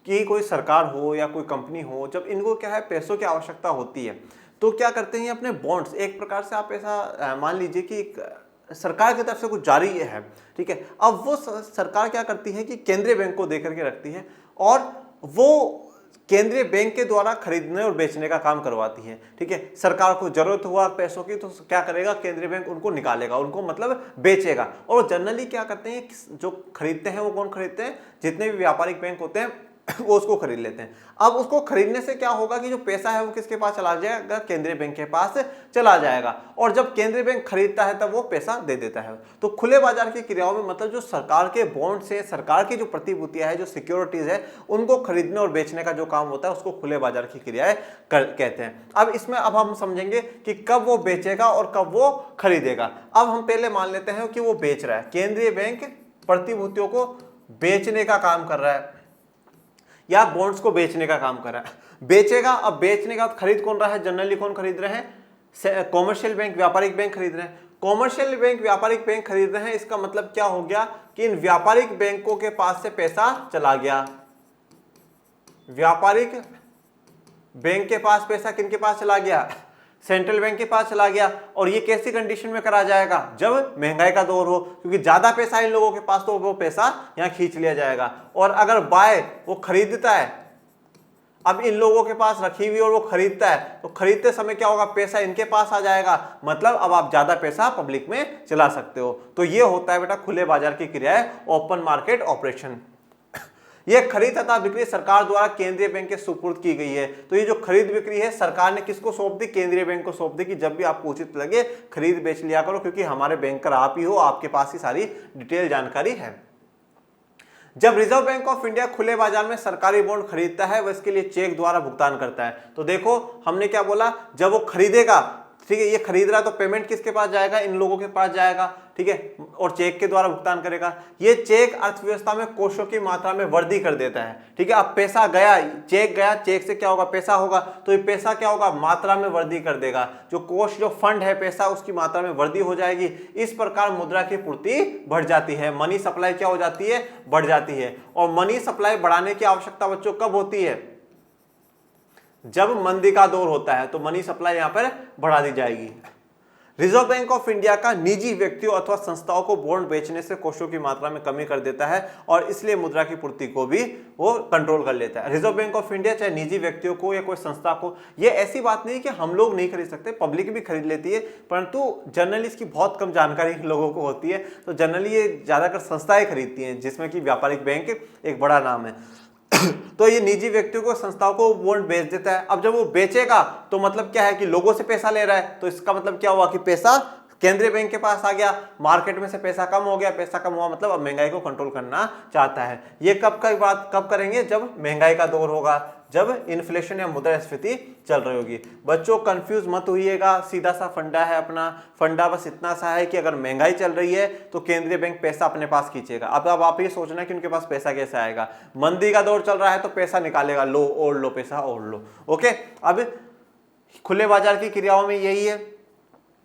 कि कोई सरकार हो या कोई कंपनी हो, जब इनको क्या है पैसों की आवश्यकता होती है तो क्या करते हैं अपने बॉन्ड्स, एक प्रकार से आप ऐसा मान लीजिए कि सरकार की तरफ से कुछ जारी है, ठीक है। अब वो सरकार क्या करती है कि केंद्रीय बैंक को दे करके रखती है और वो केंद्रीय बैंक के द्वारा खरीदने और बेचने का काम करवाती है, ठीक है। सरकार को जरूरत हुआ पैसों की तो क्या करेगा, केंद्रीय बैंक उनको निकालेगा, उनको मतलब बेचेगा। और जनरली क्या करते हैं, जो खरीदते हैं वो कौन खरीदते हैं, जितने भी व्यापारिक बैंक होते हैं वो उसको खरीद लेते हैं। अब उसको खरीदने से क्या होगा कि जो पैसा है वो किसके पास चला जाएगा, केंद्रीय बैंक के पास चला जाएगा। और जब केंद्रीय बैंक खरीदता है तब वो पैसा दे देता है। तो खुले बाजार की क्रियाओं में मतलब जो सरकार के बॉन्ड से, सरकार की जो प्रतिभूतियां है, जो सिक्योरिटीज है, उनको खरीदने और बेचने का जो काम होता है उसको खुले बाजार की क्रियाएं कहते हैं। अब इसमें अब हम समझेंगे कि कब वो बेचेगा और कब वो खरीदेगा। अब हम पहले मान लेते हैं कि वो बेच रहा है, केंद्रीय बैंक प्रतिभूतियों को बेचने का काम कर रहा है या बॉन्ड्स को बेचने का काम कर रहा है। बेचेगा, अब बेचने का खरीद कौन रहा है, जनरली कौन खरीद रहे हैं, कॉमर्शियल बैंक, व्यापारिक बैंक खरीद रहे हैं। कॉमर्शियल बैंक, व्यापारिक बैंक खरीद रहे हैं, इसका मतलब क्या हो गया कि इन व्यापारिक बैंकों के पास से पैसा चला गया। व्यापारिक बैंक के पास पैसा किनके पास चला गया, सेंट्रल बैंक के पास चला गया। और ये कैसी कंडीशन में करा जाएगा, जब महंगाई का दौर हो, क्योंकि ज्यादा पैसा इन लोगों के पास तो वो पैसा यहां खींच लिया जाएगा। और अगर बाय वो खरीदता है, अब इन लोगों के पास रखी हुई और वो खरीदता है, तो खरीदते समय क्या होगा, पैसा इनके पास आ जाएगा, मतलब अब आप ज्यादा पैसा पब्लिक में चला सकते हो। तो ये होता है बेटा खुले बाजार की क्रियाएं, ओपन मार्केट ऑपरेशन। यह खरीद तथा बिक्री सरकार द्वारा केंद्रीय बैंक के सुपुर्द की गई है। तो ये जो खरीद बिक्री है सरकार ने किसको सौंप दी, केंद्रीय बैंक को सौंप दी कि जब भी आपको उचित लगे खरीद बेच लिया करो, क्योंकि हमारे बैंकर आप ही हो, आपके पास ही सारी डिटेल जानकारी है। जब रिजर्व बैंक ऑफ इंडिया खुले बाजार में सरकारी बॉन्ड खरीदता है वह इसके लिए चेक द्वारा भुगतान करता है। तो देखो हमने क्या बोला, जब वो खरीदेगा, ठीक है, ये खरीद रहा है तो पेमेंट किसके पास जाएगा, इन लोगों के पास जाएगा, ठीक है, और चेक के द्वारा भुगतान करेगा। ये चेक अर्थव्यवस्था में कोषों की मात्रा में वृद्धि कर देता है, ठीक है। अब पैसा गया, चेक गया, चेक से क्या होगा, पैसा होगा, तो ये पैसा क्या होगा, मात्रा में वृद्धि कर देगा। जो कोष, जो फंड है पैसा, उसकी मात्रा में वृद्धि हो जाएगी। इस प्रकार मुद्रा की पूर्ति बढ़ जाती है, मनी सप्लाई क्या हो जाती है, बढ़ जाती है। और मनी सप्लाई बढ़ाने की आवश्यकता बच्चों कब होती है, जब मंदी का दौर होता है, तो मनी सप्लाई यहां पर बढ़ा दी जाएगी। रिजर्व बैंक ऑफ इंडिया का निजी व्यक्तियों अथवा संस्थाओं को बॉन्ड बेचने से कोषों की मात्रा में कमी कर देता है और इसलिए मुद्रा की पूर्ति को भी वो कंट्रोल कर लेता है। रिजर्व बैंक ऑफ इंडिया चाहे निजी व्यक्तियों को या कोई संस्था को, ये ऐसी बात नहीं कि हम लोग नहीं खरीद सकते, पब्लिक भी खरीद लेती है, परंतु जनरली इसकी बहुत कम जानकारी लोगों को होती है। तो जनरली ये ज्यादातर संस्थाएं खरीदती हैं, जिसमें कि व्यापारिक बैंक एक बड़ा नाम है। तो ये निजी व्यक्तियों को, संस्थाओं को बॉन्ड बेच देता है। अब जब वो बेचेगा तो मतलब क्या है कि लोगों से पैसा ले रहा है, तो इसका मतलब क्या हुआ कि पैसा केंद्रीय बैंक के पास आ गया, मार्केट में से पैसा कम हो गया, पैसा कम हुआ मतलब अब महंगाई को कंट्रोल करना चाहता है। ये कब का बात कब करेंगे, जब महंगाई का दौर होगा, जब इन्फ्लेशन या मुद्रास्फीति चल रही होगी। बच्चों कंफ्यूज मत होइएगा, सीधा सा फंडा है अपना। फंडा बस इतना सा है कि अगर महंगाई चल रही है तो केंद्रीय बैंक पैसा अपने पास खींचेगा। अब आप ये सोचना कि उनके पास पैसा कैसे आएगा, मंदी का दौर चल रहा है तो पैसा निकालेगा, लो और लो, पैसा और लो। ओके, अब खुले बाजार की क्रियाओं में यही है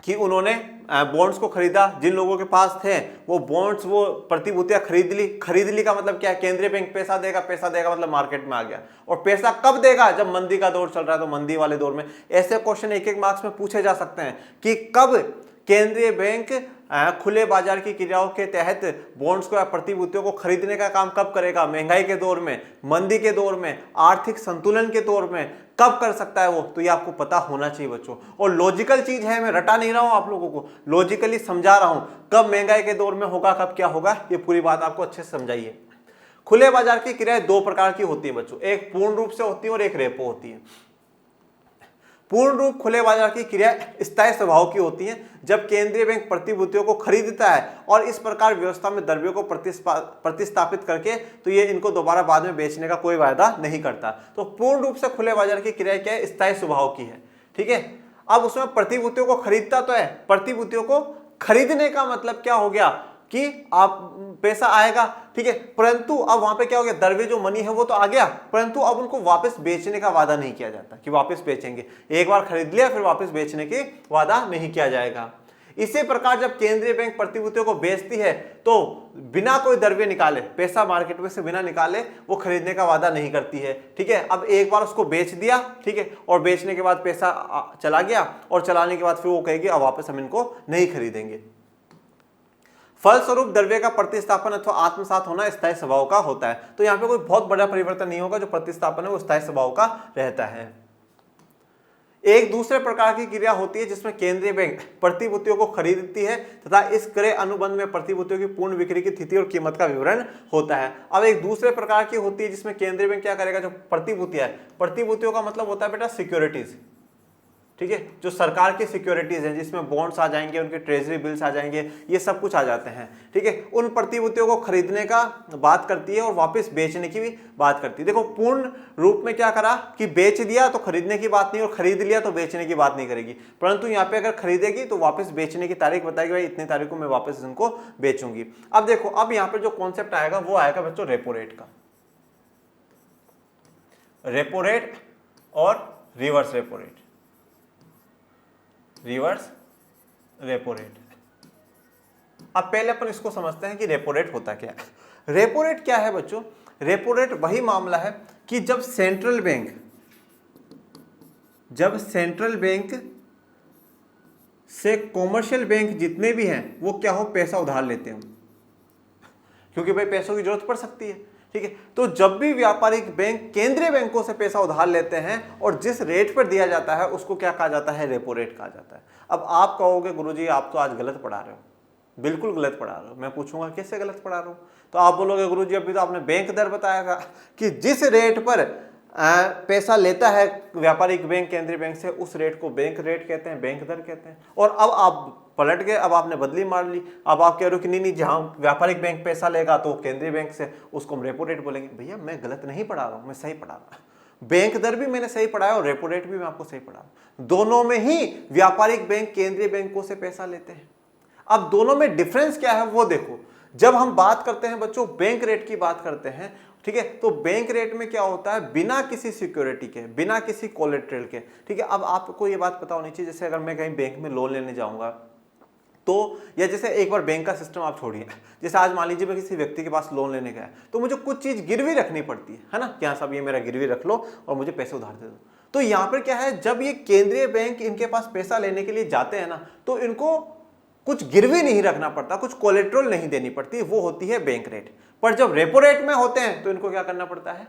कि उन्होंने बॉन्ड्स को खरीदा, जिन लोगों के पास थे वो बॉन्ड्स, वो प्रतिभूतियां खरीद ली। खरीद ली का मतलब क्या है, केंद्रीय बैंक पैसा देगा, पैसा देगा मतलब मार्केट में आ गया। और पैसा कब देगा, जब मंदी का दौर चल रहा है, तो मंदी वाले दौर में। ऐसे क्वेश्चन एक एक मार्क्स में पूछे जा सकते हैं कि कब केंद्रीय बैंक खुले बाजार की क्रियाओं के तहत बॉन्ड्स को या प्रतिभूतियों को खरीदने का काम कब करेगा, महंगाई के दौर में, मंदी के दौर में, आर्थिक संतुलन के दौर में कब कर सकता है वो। तो ये आपको पता होना चाहिए बच्चों। और लॉजिकल चीज है, मैं रटा नहीं रहा हूं आप लोगों को, लॉजिकली समझा रहा हूं कब महंगाई के दौर में होगा, कब क्या होगा, ये पूरी बात आपको अच्छे से समझाइए। खुले बाजार की क्रियाएं दो प्रकार की होती है बच्चों, एक पूर्ण रूप से होती है और एक रेपो होती है। पूर्ण रूप खुले बाजार की क्रिया स्थायी स्वभाव की होती है, जब केंद्रीय बैंक प्रतिभूतियों को खरीदता है और इस प्रकार व्यवस्था में द्रव्यों को प्रतिस्थापित करके तो ये इनको दोबारा बाद में बेचने का कोई वायदा नहीं करता। तो पूर्ण रूप से खुले बाजार की क्रिया क्या है, स्थायी स्वभाव की है, ठीक है। अब उसमें प्रतिभूतियों को खरीदता तो है, प्रतिभूतियों को खरीदने का मतलब क्या हो गया कि आप पैसा आएगा, ठीक है, परंतु अब वहां पे क्या हो गया, द्रव्य जो मनी है वो तो आ गया, परंतु अब उनको वापस बेचने का वादा नहीं किया जाता कि वापस बेचेंगे। एक बार खरीद लिया फिर वापस बेचने की वादा नहीं किया जाएगा। इसी प्रकार जब केंद्रीय बैंक प्रतिभूतियों को बेचती है तो बिना कोई द्रव्य निकाले, पैसा मार्केट में से बिना निकाले वो खरीदने का वादा नहीं करती है, ठीक है। अब एक बार उसको बेच दिया, ठीक है, और बेचने के बाद पैसा चला गया और चलाने के बाद फिर वो कहेगी अब वापस हम इनको नहीं खरीदेंगे। फलस्वरूप द्रव्य का प्रतिस्थापन अथवा आत्मसात होना स्थायी स्वभाव का होता है। तो यहाँ पे कोई बहुत बड़ा परिवर्तन नहीं होगा, जो प्रतिस्थापन है वो स्थायी स्वभाव का रहता है। एक दूसरे प्रकार की क्रिया होती है जिसमें केंद्रीय बैंक प्रतिभूतियों को खरीदती है तथा इस क्रय अनुबंध में प्रतिभूतियों की पूर्ण बिक्री की तिथि और कीमत का विवरण होता है। अब एक दूसरे प्रकार की होती है जिसमें केंद्रीय बैंक क्या करेगा, जो प्रतिभूतियां है, प्रतिभूतियों का मतलब होता है बेटा सिक्योरिटीज, ठीक है, जो सरकार की सिक्योरिटीज हैं, जिसमें बॉन्ड्स आ जाएंगे, उनके ट्रेजरी बिल्स आ जाएंगे, ये सब कुछ आ जाते हैं, ठीक है। उन प्रतिभूतियों को खरीदने का बात करती है और वापस बेचने की भी बात करती है। देखो पूर्ण रूप में क्या करा कि बेच दिया तो खरीदने की बात नहीं, और खरीद लिया तो बेचने की बात नहीं करेगी, परंतु यहाँ पे अगर खरीदेगी तो वापस बेचने की तारीख बताएगी, भाई इतने तारीख को मैं वापस इनको बेचूंगी। अब देखो, अब यहाँ पे जो कॉन्सेप्ट आएगा वो आएगा बच्चों रेपो रेट का, रेपो रेट और reverse repo rate, reverse repo rate. अब पहले अपन इसको समझते हैं कि रेपो रेट होता क्या है। रेपो रेट क्या है बच्चों, रेपो रेट वही मामला है कि जब सेंट्रल बैंक से कॉमर्शियल बैंक जितने भी हैं वो क्या हो, पैसा उधार लेते हो, क्योंकि भाई पैसों की जरूरत पड़ सकती है। ठीक है, तो जब भी व्यापारिक बैंक केंद्रीय बैंकों से पैसा उधार लेते हैं और जिस रेट पर दिया जाता है उसको क्या कहा जाता है, रेपो रेट कहा जाता है। अब आप कहोगे गुरुजी आप तो आज गलत पढ़ा रहे हो, बिल्कुल गलत पढ़ा रहे हो। मैं पूछूंगा कैसे गलत पढ़ा रहा हूं, तो आप बोलोगे गुरुजी अभी तो आपने बैंक दर बताया था कि जिस रेट पर पैसा लेता है व्यापारिक बैंक केंद्रीय बैंक से उस रेट को बैंक रेट कहते हैं, बैंक दर कहते हैं। और अब आप पलट गए, अब आपने बदली मार ली, अब आप कह रहे हो कि नहीं जहां व्यापारिक बैंक पैसा लेगा तो केंद्रीय बैंक से उसको हम रेपो रेट बोलेंगे। भैया मैं गलत नहीं पढ़ा रहा हूं, मैं सही पढ़ा रहा हूं। बैंक दर भी मैंने सही पढ़ाया और रेपो रेट भी मैं आपको सही पढ़ा रहा हूं। दोनों में ही व्यापारिक बैंक केंद्रीय बैंकों से पैसा लेते हैं। अब दोनों में डिफरेंस क्या है वो देखो। जब हम बात करते हैं बच्चों बैंक रेट की बात करते हैं, ठीक है, तो बैंक रेट में क्या होता है, बिना किसी सिक्योरिटी के, बिना किसी कोलेट्रल के। ठीक है, अब आपको ये बात पता होनी चाहिए, जैसे अगर मैं कहीं बैंक में लोन लेने जाऊंगा तो, या जैसे एक बार बैंक का सिस्टम आप छोड़िए, जैसे आज मान लीजिए मैं किसी व्यक्ति के पास लोन लेने गया तो मुझे कुछ चीज गिरवी रखनी पड़ती है ना, क्या साहब ये मेरा गिरवी रख लो और मुझे पैसे उधार दे दो। तो यहाँ पर क्या है, जब ये केंद्रीय बैंक इनके पास पैसा लेने के लिए जाते हैं ना, तो इनको कुछ गिरवी नहीं रखना पड़ता, कुछ कोलेट्रल नहीं देनी पड़ती, वो होती है बैंक रेट। पर जब रेपो रेट में होते हैं तो इनको क्या करना पड़ता है,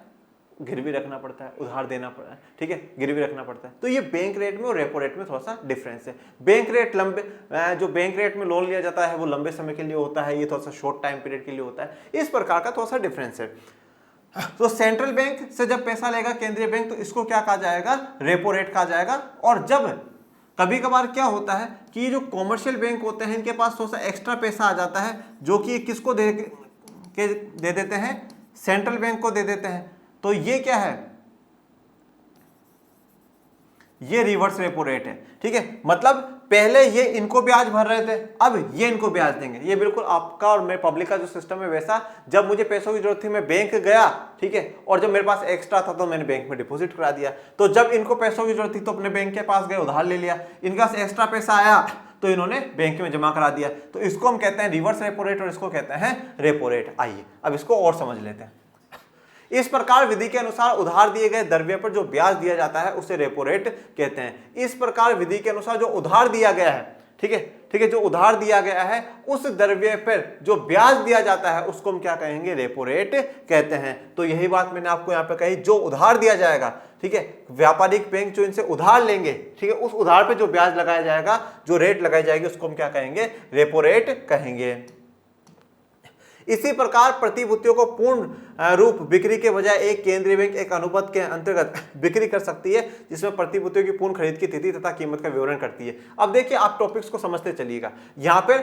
गिरवी रखना पड़ता है, उधार देना पड़ता है। ठीक है, गिरवी रखना पड़ता है। तो ये बैंक रेट में और रेपो रेट में थोड़ा सा डिफरेंस है। बैंक रेट जो बैंक रेट में लोन लिया जाता है वो लंबे समय के लिए होता है, ये थोड़ा सा शॉर्ट टाइम पीरियड के लिए होता है। इस प्रकार का थोड़ा सा डिफरेंस है। तो सेंट्रल बैंक से जब पैसा लेगा केंद्रीय बैंक तो इसको क्या कहा जाएगा, रेपो रेट कहा जाएगा। और जब कभी कभार क्या होता है कि ये जो कॉमर्शियल बैंक होते हैं इनके पास थोड़ा सा एक्स्ट्रा पैसा आ जाता है, जो कि किसको दे देते हैं, सेंट्रल बैंक को दे देते हैं। तो ये क्या है, ये रिवर्स रेपो रेट है। ठीक है, मतलब पहले ये इनको ब्याज भर रहे थे, अब ये इनको ब्याज देंगे। ये बिल्कुल आपका और मेरे पब्लिक का जो सिस्टम है वैसा, जब मुझे पैसों की जरूरत थी मैं बैंक गया, ठीक है, और जब मेरे पास एक्स्ट्रा था तो मैंने बैंक में डिपॉजिट करा दिया। तो जब इनको पैसों की जरूरत थी तो अपने बैंक के पास गए, उधार ले लिया, इनके पास एक्स्ट्रा पैसा आया तो इन्होंने बैंक में जमा करा दिया। तो इसको हम कहते हैं रिवर्स रेपो रेट और इसको कहते हैं रेपो रेट। आइए अब इसको और समझ लेते हैं। इस प्रकार विधि के अनुसार उधार दिए गए द्रव्य पर जो ब्याज दिया जाता है उसे रेपो रेट कहते हैं। इस प्रकार विधि के अनुसार जो उधार दिया गया है, ठीक है, जो उधार दिया गया है उस द्रव्य पर जो ब्याज दिया जाता है उसको हम क्या कहेंगे, रेपो रेट कहते हैं। तो यही बात मैंने आपको यहाँ पे कही, जो उधार दिया जाएगा, ठीक है, व्यापारिक बैंक जो इनसे उधार लेंगे, ठीक है, उस उधार पे जो ब्याज लगाया जाएगा, जो रेट लगाई जाएगी उसको हम क्या कहेंगे, रेपो रेट कहेंगे। इसी प्रकार प्रतिभूतियों को पूर्ण रूप बिक्री के बजाय एक केंद्रीय बैंक एक अनुबंध के अंतर्गत बिक्री कर सकती है, जिसमें प्रतिभूतियों की पूर्ण खरीद की तिथि तथा कीमत का विवरण करती है। अब देखिए आप टॉपिक्स को समझते चलिएगा। यहाँ पर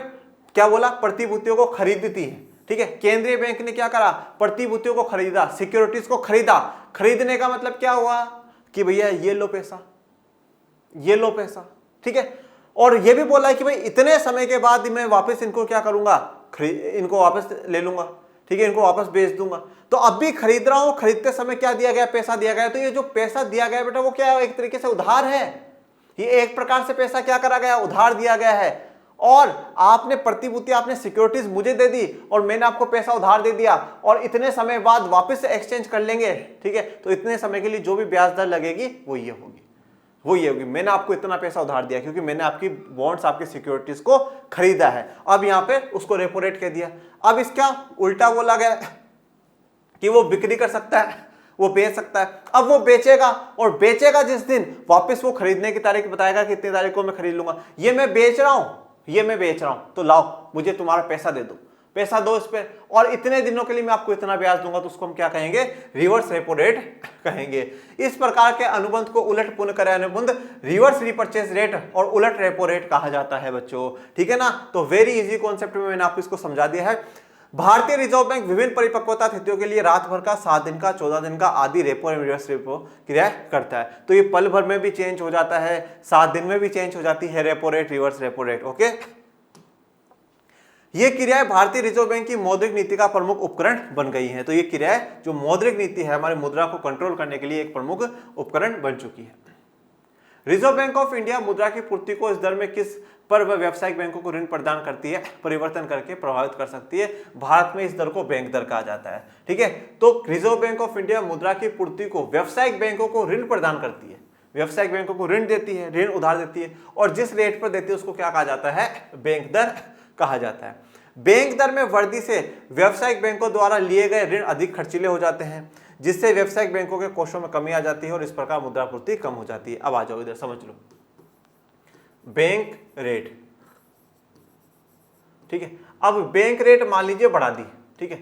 क्या बोला, प्रतिभूतियों को खरीदती है, ठीक है, केंद्रीय बैंक ने क्या करा, प्रतिभूतियों को खरीदा, सिक्योरिटीज को खरीदा। खरीदने का मतलब क्या हुआ कि भैया ये लो पैसा, ये लो पैसा, ठीक है, और ये भी बोला है कि भाई इतने समय के बाद मैं वापस इनको क्या करूंगा, इनको वापस ले लूंगा, ठीक है, इनको वापस बेच दूंगा। तो अब भी खरीद रहा हूं, खरीदते समय क्या दिया गया, पैसा दिया गया। तो ये जो पैसा दिया गया बेटा वो क्या है, एक तरीके से उधार है। ये एक प्रकार से पैसा क्या करा गया, उधार दिया गया है। और आपने प्रतिभूति, आपने सिक्योरिटीज मुझे दे दी और मैंने आपको पैसा उधार दे दिया और इतने समय बाद वापस से एक्सचेंज कर लेंगे, ठीक है, तो इतने समय के लिए जो भी ब्याज दर लगेगी वो ये होगी, वो ये होगी। मैंने आपको इतना पैसा उधार दिया क्योंकि मैंने आपकी बॉन्ड्स, आपकी सिक्योरिटीज को खरीदा है। अब यहां पे उसको रेपो रेट कह दिया। अब इसका उल्टा बोला गया कि वो बिक्री कर सकता है, वो बेच सकता है। अब वो बेचेगा और बेचेगा जिस दिन, वापस वो खरीदने की तारीख बताएगा कि इतनी तारीख को मैं खरीद लूंगा। ये मैं बेच रहा हूं, ये मैं बेच रहा हूं, तो लाओ मुझे तुम्हारा पैसा दे दो, पैसा दो इस पे, और इतने दिनों के लिए मैं आपको इतना ब्याज दूंगा। तो उसको हम क्या कहेंगे, रिवर्स रेपो रेट कहेंगे। इस प्रकार के अनुबंध को उलट पुनः क्रय अनुबंध, रिवर्स रिपर्चेज रेट और उलट रेपो रेट कहा जाता है बच्चों, ठीक है ना। तो वेरी इजी कॉन्सेप्ट में मैंने आपको इसको समझा दिया है। भारतीय रिजर्व बैंक विभिन्न परिपक्वता तिथियों के लिए रात भर का, 7 दिन का, 14 दिन का आदि रेपो एवं रिवर्स रेपो क्रिया करता है। तो ये पल भर में भी चेंज हो जाता है, 7 दिन में भी चेंज हो जाती है repo rate, reverse repo rate. Okay, ये क्रियाएं भारतीय रिजर्व बैंक की मौद्रिक नीति का प्रमुख उपकरण बन गई हैं। तो ये क्रियाएं जो मौद्रिक नीति है, हमारी मुद्रा को कंट्रोल करने के लिए एक प्रमुख उपकरण बन चुकी है। रिजर्व बैंक ऑफ इंडिया मुद्रा की पूर्ति को इस दर में किस पर वह व्यावसायिक बैंकों को ऋण प्रदान करती है, परिवर्तन करके प्रभावित कर सकती है। भारत में इस दर को बैंक दर कहा जाता है, ठीक है। तो रिजर्व बैंक ऑफ इंडिया मुद्रा की पूर्ति को व्यावसायिक बैंकों को ऋण प्रदान करती है, व्यावसायिक बैंकों को ऋण देती है, ऋण उधार देती है, और जिस रेट पर देती है उसको क्या कहा जाता है? बैंक दर कहा जाता है। बैंक दर में वृद्धि से व्यावसायिक बैंकों द्वारा लिए गए ऋण अधिक खर्चीले हो जाते हैं, जिससे व्यावसायिक बैंकों के कोषों में कमी आ जाती है और इस प्रकार मुद्रापूर्ति कम हो जाती है। अब आ जाओ इधर, समझ लो बैंक रेट, ठीक है। अब बैंक रेट मान लीजिए बढ़ा दी, ठीक है।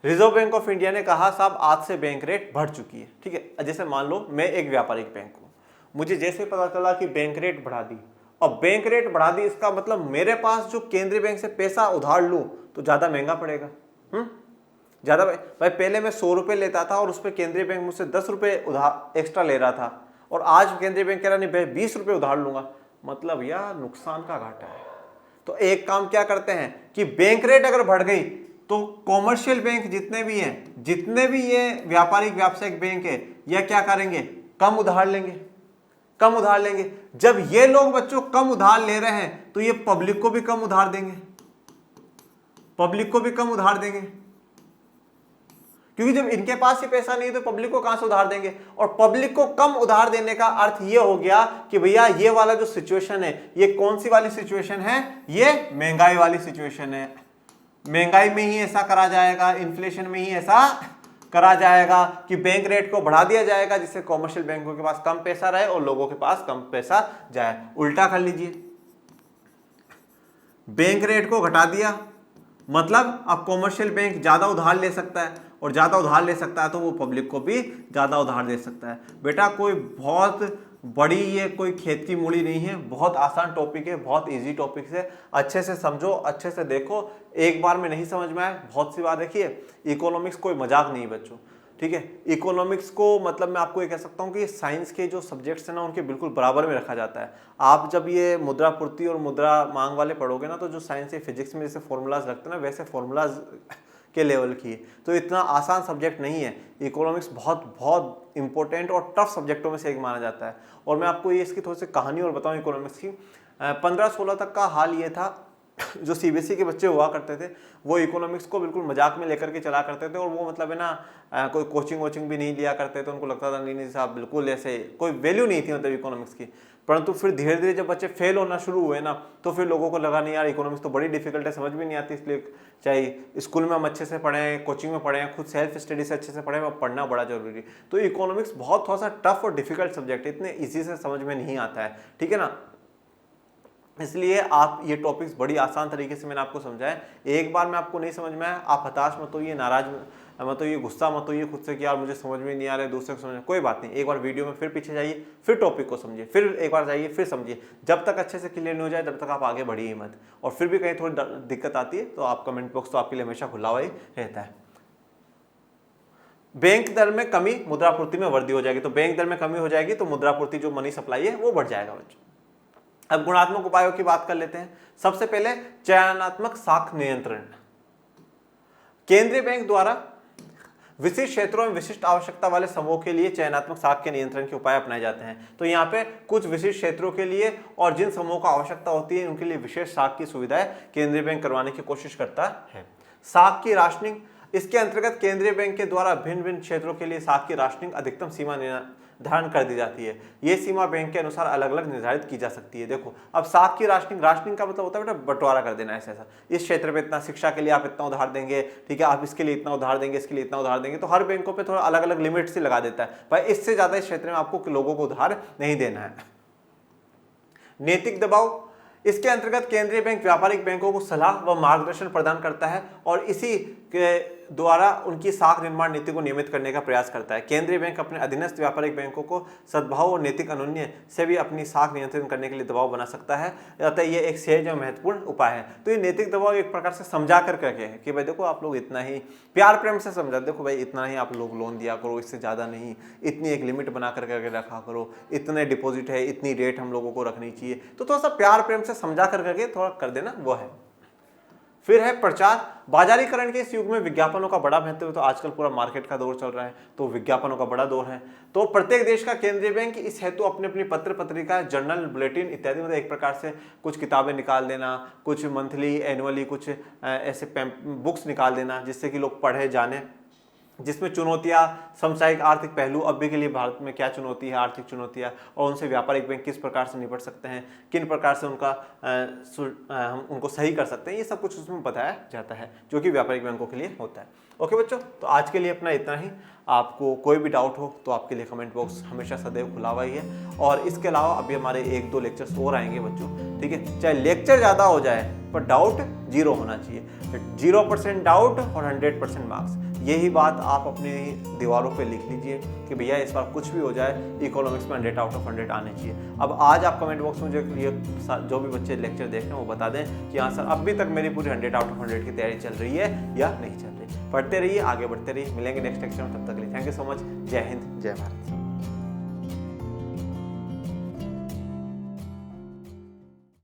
रिजर्व बैंक ऑफ इंडिया ने कहा साहब आज से बैंक रेट बढ़ चुकी है, ठीक है। जैसे मान लो मैं एक व्यापारिक बैंक हूं, मुझे जैसे पता चला कि बैंक रेट बढ़ा दी, और बैंक रेट बढ़ा दी इसका मतलब मेरे पास जो केंद्रीय बैंक से पैसा उधार लूं तो ज्यादा महंगा पड़ेगा। ज्यादा भाई, पहले मैं 100 रुपए लेता था और उस पर केंद्रीय बैंक मुझसे 10 रुपए उधार एक्स्ट्रा ले रहा था, और आज केंद्रीय बैंक कह रहा नहीं मैं 20 रुपए उधार लूंगा, मतलब यार नुकसान का घाटा है। तो एक काम क्या करते हैं कि बैंक रेट अगर बढ़ गई तो कॉमर्शियल बैंक जितने भी ये व्यापारिक व्यावसायिक बैंक है, यह क्या करेंगे? कम उधार लेंगे, कम उधार लेंगे। जब ये लोग बच्चों कम उधार ले रहे हैं तो ये पब्लिक को भी कम उधार देंगे, पब्लिक को भी कम उधार देंगे, क्योंकि जब इनके पास ही पैसा नहीं है तो पब्लिक को कहां से उधार देंगे? और पब्लिक को कम उधार देने का अर्थ ये हो गया कि भैया ये वाला जो सिचुएशन है, ये कौन सी वाली सिचुएशन है? ये महंगाई वाली सिचुएशन है। महंगाई में ही ऐसा करा जाएगा, इन्फ्लेशन में ही ऐसा करा जाएगा कि बैंक रेट को बढ़ा दिया जाएगा, जिससे कॉमर्शियल बैंकों के पास कम पैसा रहे और लोगों के पास कम पैसा जाए। उल्टा कर लीजिए, बैंक रेट को घटा दिया, मतलब अब कॉमर्शियल बैंक ज्यादा उधार ले सकता है, और ज्यादा उधार ले सकता है तो वो पब्लिक को भी ज्यादा उधार दे सकता है। बेटा कोई बहुत बड़ी ये कोई खेत की मूड़ी नहीं है, बहुत आसान टॉपिक है, बहुत इजी टॉपिक है। अच्छे से समझो, अच्छे से देखो, एक बार में नहीं समझ में आए बहुत सी बात। देखिए इकोनॉमिक्स कोई मजाक नहीं बच्चों, ठीक है। इकोनॉमिक्स को मतलब मैं आपको ये कह सकता हूँ कि साइंस के जो सब्जेक्ट्स हैं ना उनके बिल्कुल बराबर में रखा जाता है। आप जब ये मुद्रा पूर्ति और मुद्रा मांग वाले पढ़ोगे ना, तो जो साइंस या फिजिक्स में जैसे फॉर्मूलाज लगते हैं ना, वैसे फॉर्मूलाज के लेवल की है। तो इतना आसान सब्जेक्ट नहीं है इकोनॉमिक्स, बहुत बहुत इंपॉर्टेंट और टफ सब्जेक्टों में से एक माना जाता है। और मैं आपको ये इसकी थोड़ी सी कहानी और बताऊं इकोनॉमिक्स की। 15-16 तक का हाल ये था, जो सीबीएसई के बच्चे हुआ करते थे वो इकोनॉमिक्स को बिल्कुल मजाक में लेकर के चला करते थे, और वो मतलब है ना कोई कोचिंग वोचिंग भी नहीं लिया करते थे। उनको लगता था नहीं साहब बिल्कुल ऐसे कोई वैल्यू नहीं थी मतलब इकोनॉमिक्स की। परंतु फिर धीरे धीरे जब बच्चे फेल होना शुरू हुए ना, तो फिर लोगों को लगा नहीं यार इकोनॉमिक्स तो बड़ी डिफिकल्ट है, समझ भी नहीं आती, इसलिए चाहे स्कूल में हम अच्छे से पढ़ें, कोचिंग में पढ़ें, खुद सेल्फ स्टडी से अच्छे से पढ़ें, अब पढ़ना बड़ा जरूरी। तो इकोनॉमिक्स बहुत थोड़ा सा टफ और डिफिकल्ट सब्जेक्ट है, इतने ईजी से समझ में नहीं आता है, ठीक है ना। इसलिए आप ये टॉपिक्स बड़ी आसान तरीके से मैंने आपको समझाया। एक बार में आपको नहीं समझ में आया आप हताश मत होइए, नाराज मत होइए, गुस्सा मत होइए खुद से कि यार मुझे समझ में नहीं आ रहा है, दूसरे को समझ, कोई बात नहीं। एक बार वीडियो में फिर पीछे जाइए, फिर टॉपिक को समझिए, फिर एक बार जाइए, फिर समझिए। जब तक अच्छे से क्लियर नहीं हो जाए तब तक आप आगे बढ़िए मत। और फिर भी कहीं थोड़ी दिक्कत आती है तो आप कमेंट बॉक्स तो आपके लिए हमेशा खुला हुआ ही रहता है। बैंक दर में कमी, मुद्रापूर्ति में वृद्धि हो जाएगी। तो बैंक दर में कमी हो जाएगी तो मुद्रापूर्ति जो मनी सप्लाई है वो बढ़ जाएगा बच्चों। अब गुणात्मक उपायों की बात कर लेते हैं। सबसे पहले चयनात्मक साख नियंत्रण। केंद्रीय बैंक द्वारा विशिष्ट क्षेत्रों में विशिष्ट आवश्यकता वाले समूह के लिए चयनात्मक साख के नियंत्रण के उपाय अपनाए जाते हैं। तो यहाँ पे कुछ विशिष्ट क्षेत्रों के लिए और जिन समूहों को आवश्यकता होती है उनके लिए विशेष साख की सुविधाएं केंद्रीय बैंक करवाने की कोशिश करता है। साख की राशनिंग, इसके अंतर्गत केंद्रीय बैंक के द्वारा भिन्न भिन्न क्षेत्रों के लिए साख की राशनिंग अधिकतम सीमा निर्धारण कर दी जाती है। ये सीमा बैंक के अनुसार अलग अलग निर्धारित की जा सकती है। देखो अब साख की राशनिंग, राशनिंग का मतलब होता है बेटा बंटवारा कर देना, ऐसा इस क्षेत्र पे इतना, शिक्षा के लिए आप इतना उधार देंगे, ठीक है, आप इसके लिए इतना उधार देंगे, इसके लिए इतना उधार देंगे। तो हर बैंकों पे थोड़ा अलग अलग लिमिट से लगा देता है भाई, इससे ज्यादा इस क्षेत्र में आपको लोगों को उधार नहीं देना है। नैतिक दबाव, इसके अंतर्गत केंद्रीय बैंक व्यापारिक बैंकों को सलाह व मार्गदर्शन प्रदान करता है और इसी के द्वारा उनकी साख निर्माण नीति को नियमित करने का प्रयास करता है। केंद्रीय बैंक अपने अधीनस्थ व्यापारिक बैंकों को सद्भाव और नैतिक अनुन्य से भी अपनी साख नियंत्रित करने के लिए दबाव बना सकता है, अतः ये एक सहज और महत्वपूर्ण उपाय है। तो ये नैतिक दबाव एक प्रकार से समझा कर करके है कि भाई देखो आप लोग इतना ही प्यार प्रेम से समझा, देखो भाई इतना ही आप लोग लोन दिया करो, इससे ज़्यादा नहीं, इतनी एक लिमिट बना करके रखा करो, इतने डिपॉजिट है, इतनी रेट हम लोगों को रखनी चाहिए। तो थोड़ा सा प्यार प्रेम से समझा कर करके थोड़ा कर देना, वो है। फिर है प्रचार। बाजारीकरण के इस युग में विज्ञापनों का बड़ा महत्व है। तो आजकल पूरा मार्केट का दौर चल रहा है तो विज्ञापनों का बड़ा दौर है। तो प्रत्येक देश का केंद्रीय बैंक इस हेतु अपनी अपनी पत्र पत्रिका, जर्नल, बुलेटिन इत्यादि, मतलब एक प्रकार से कुछ किताबें निकाल देना, कुछ मंथली एनुअली कुछ ऐसे बुक्स निकाल देना जिससे कि लोग पढ़े जाने। जिसमें चुनौतियां, समसामयिक आर्थिक पहलू, अभी के लिए भारत में क्या चुनौती है, आर्थिक चुनौतियां, और उनसे व्यापारिक बैंक किस प्रकार से निपट सकते हैं, किन प्रकार से हम उनको सही कर सकते हैं, ये सब कुछ उसमें बताया जाता है, जो कि व्यापारिक बैंकों के लिए होता है। ओके बच्चों, तो आज के लिए अपना इतना ही। आपको कोई भी डाउट हो तो आपके लिए कमेंट बॉक्स हमेशा सदैव खुला हुआ ही है। और इसके अलावा अभी हमारे 1-2 लेक्चर्स और आएंगे बच्चों, ठीक है। चाहे लेक्चर ज़्यादा हो जाए पर डाउट 0 होना चाहिए। 0% डाउट और 100% मार्क्स, यही बात आप अपनी दीवारों पे लिख लीजिए कि भैया इस बार कुछ भी हो जाए इकोनॉमिक्स में 100 आउट ऑफ 100 आने चाहिए। अब आज आप कमेंट बॉक्स में जो भी बच्चे लेक्चर देख रहे हैं वो बता दें कि हाँ सर अभी तक मेरी पूरी 100 आउट ऑफ 100 की तैयारी चल रही है या नहीं चल रही। पढ़ते रहिए, आगे बढ़ते रहिए। मिलेंगे नेक्स्ट लेक्चर में, तब तक के लिए थैंक यू सो मच। जय हिंद, जय भारत।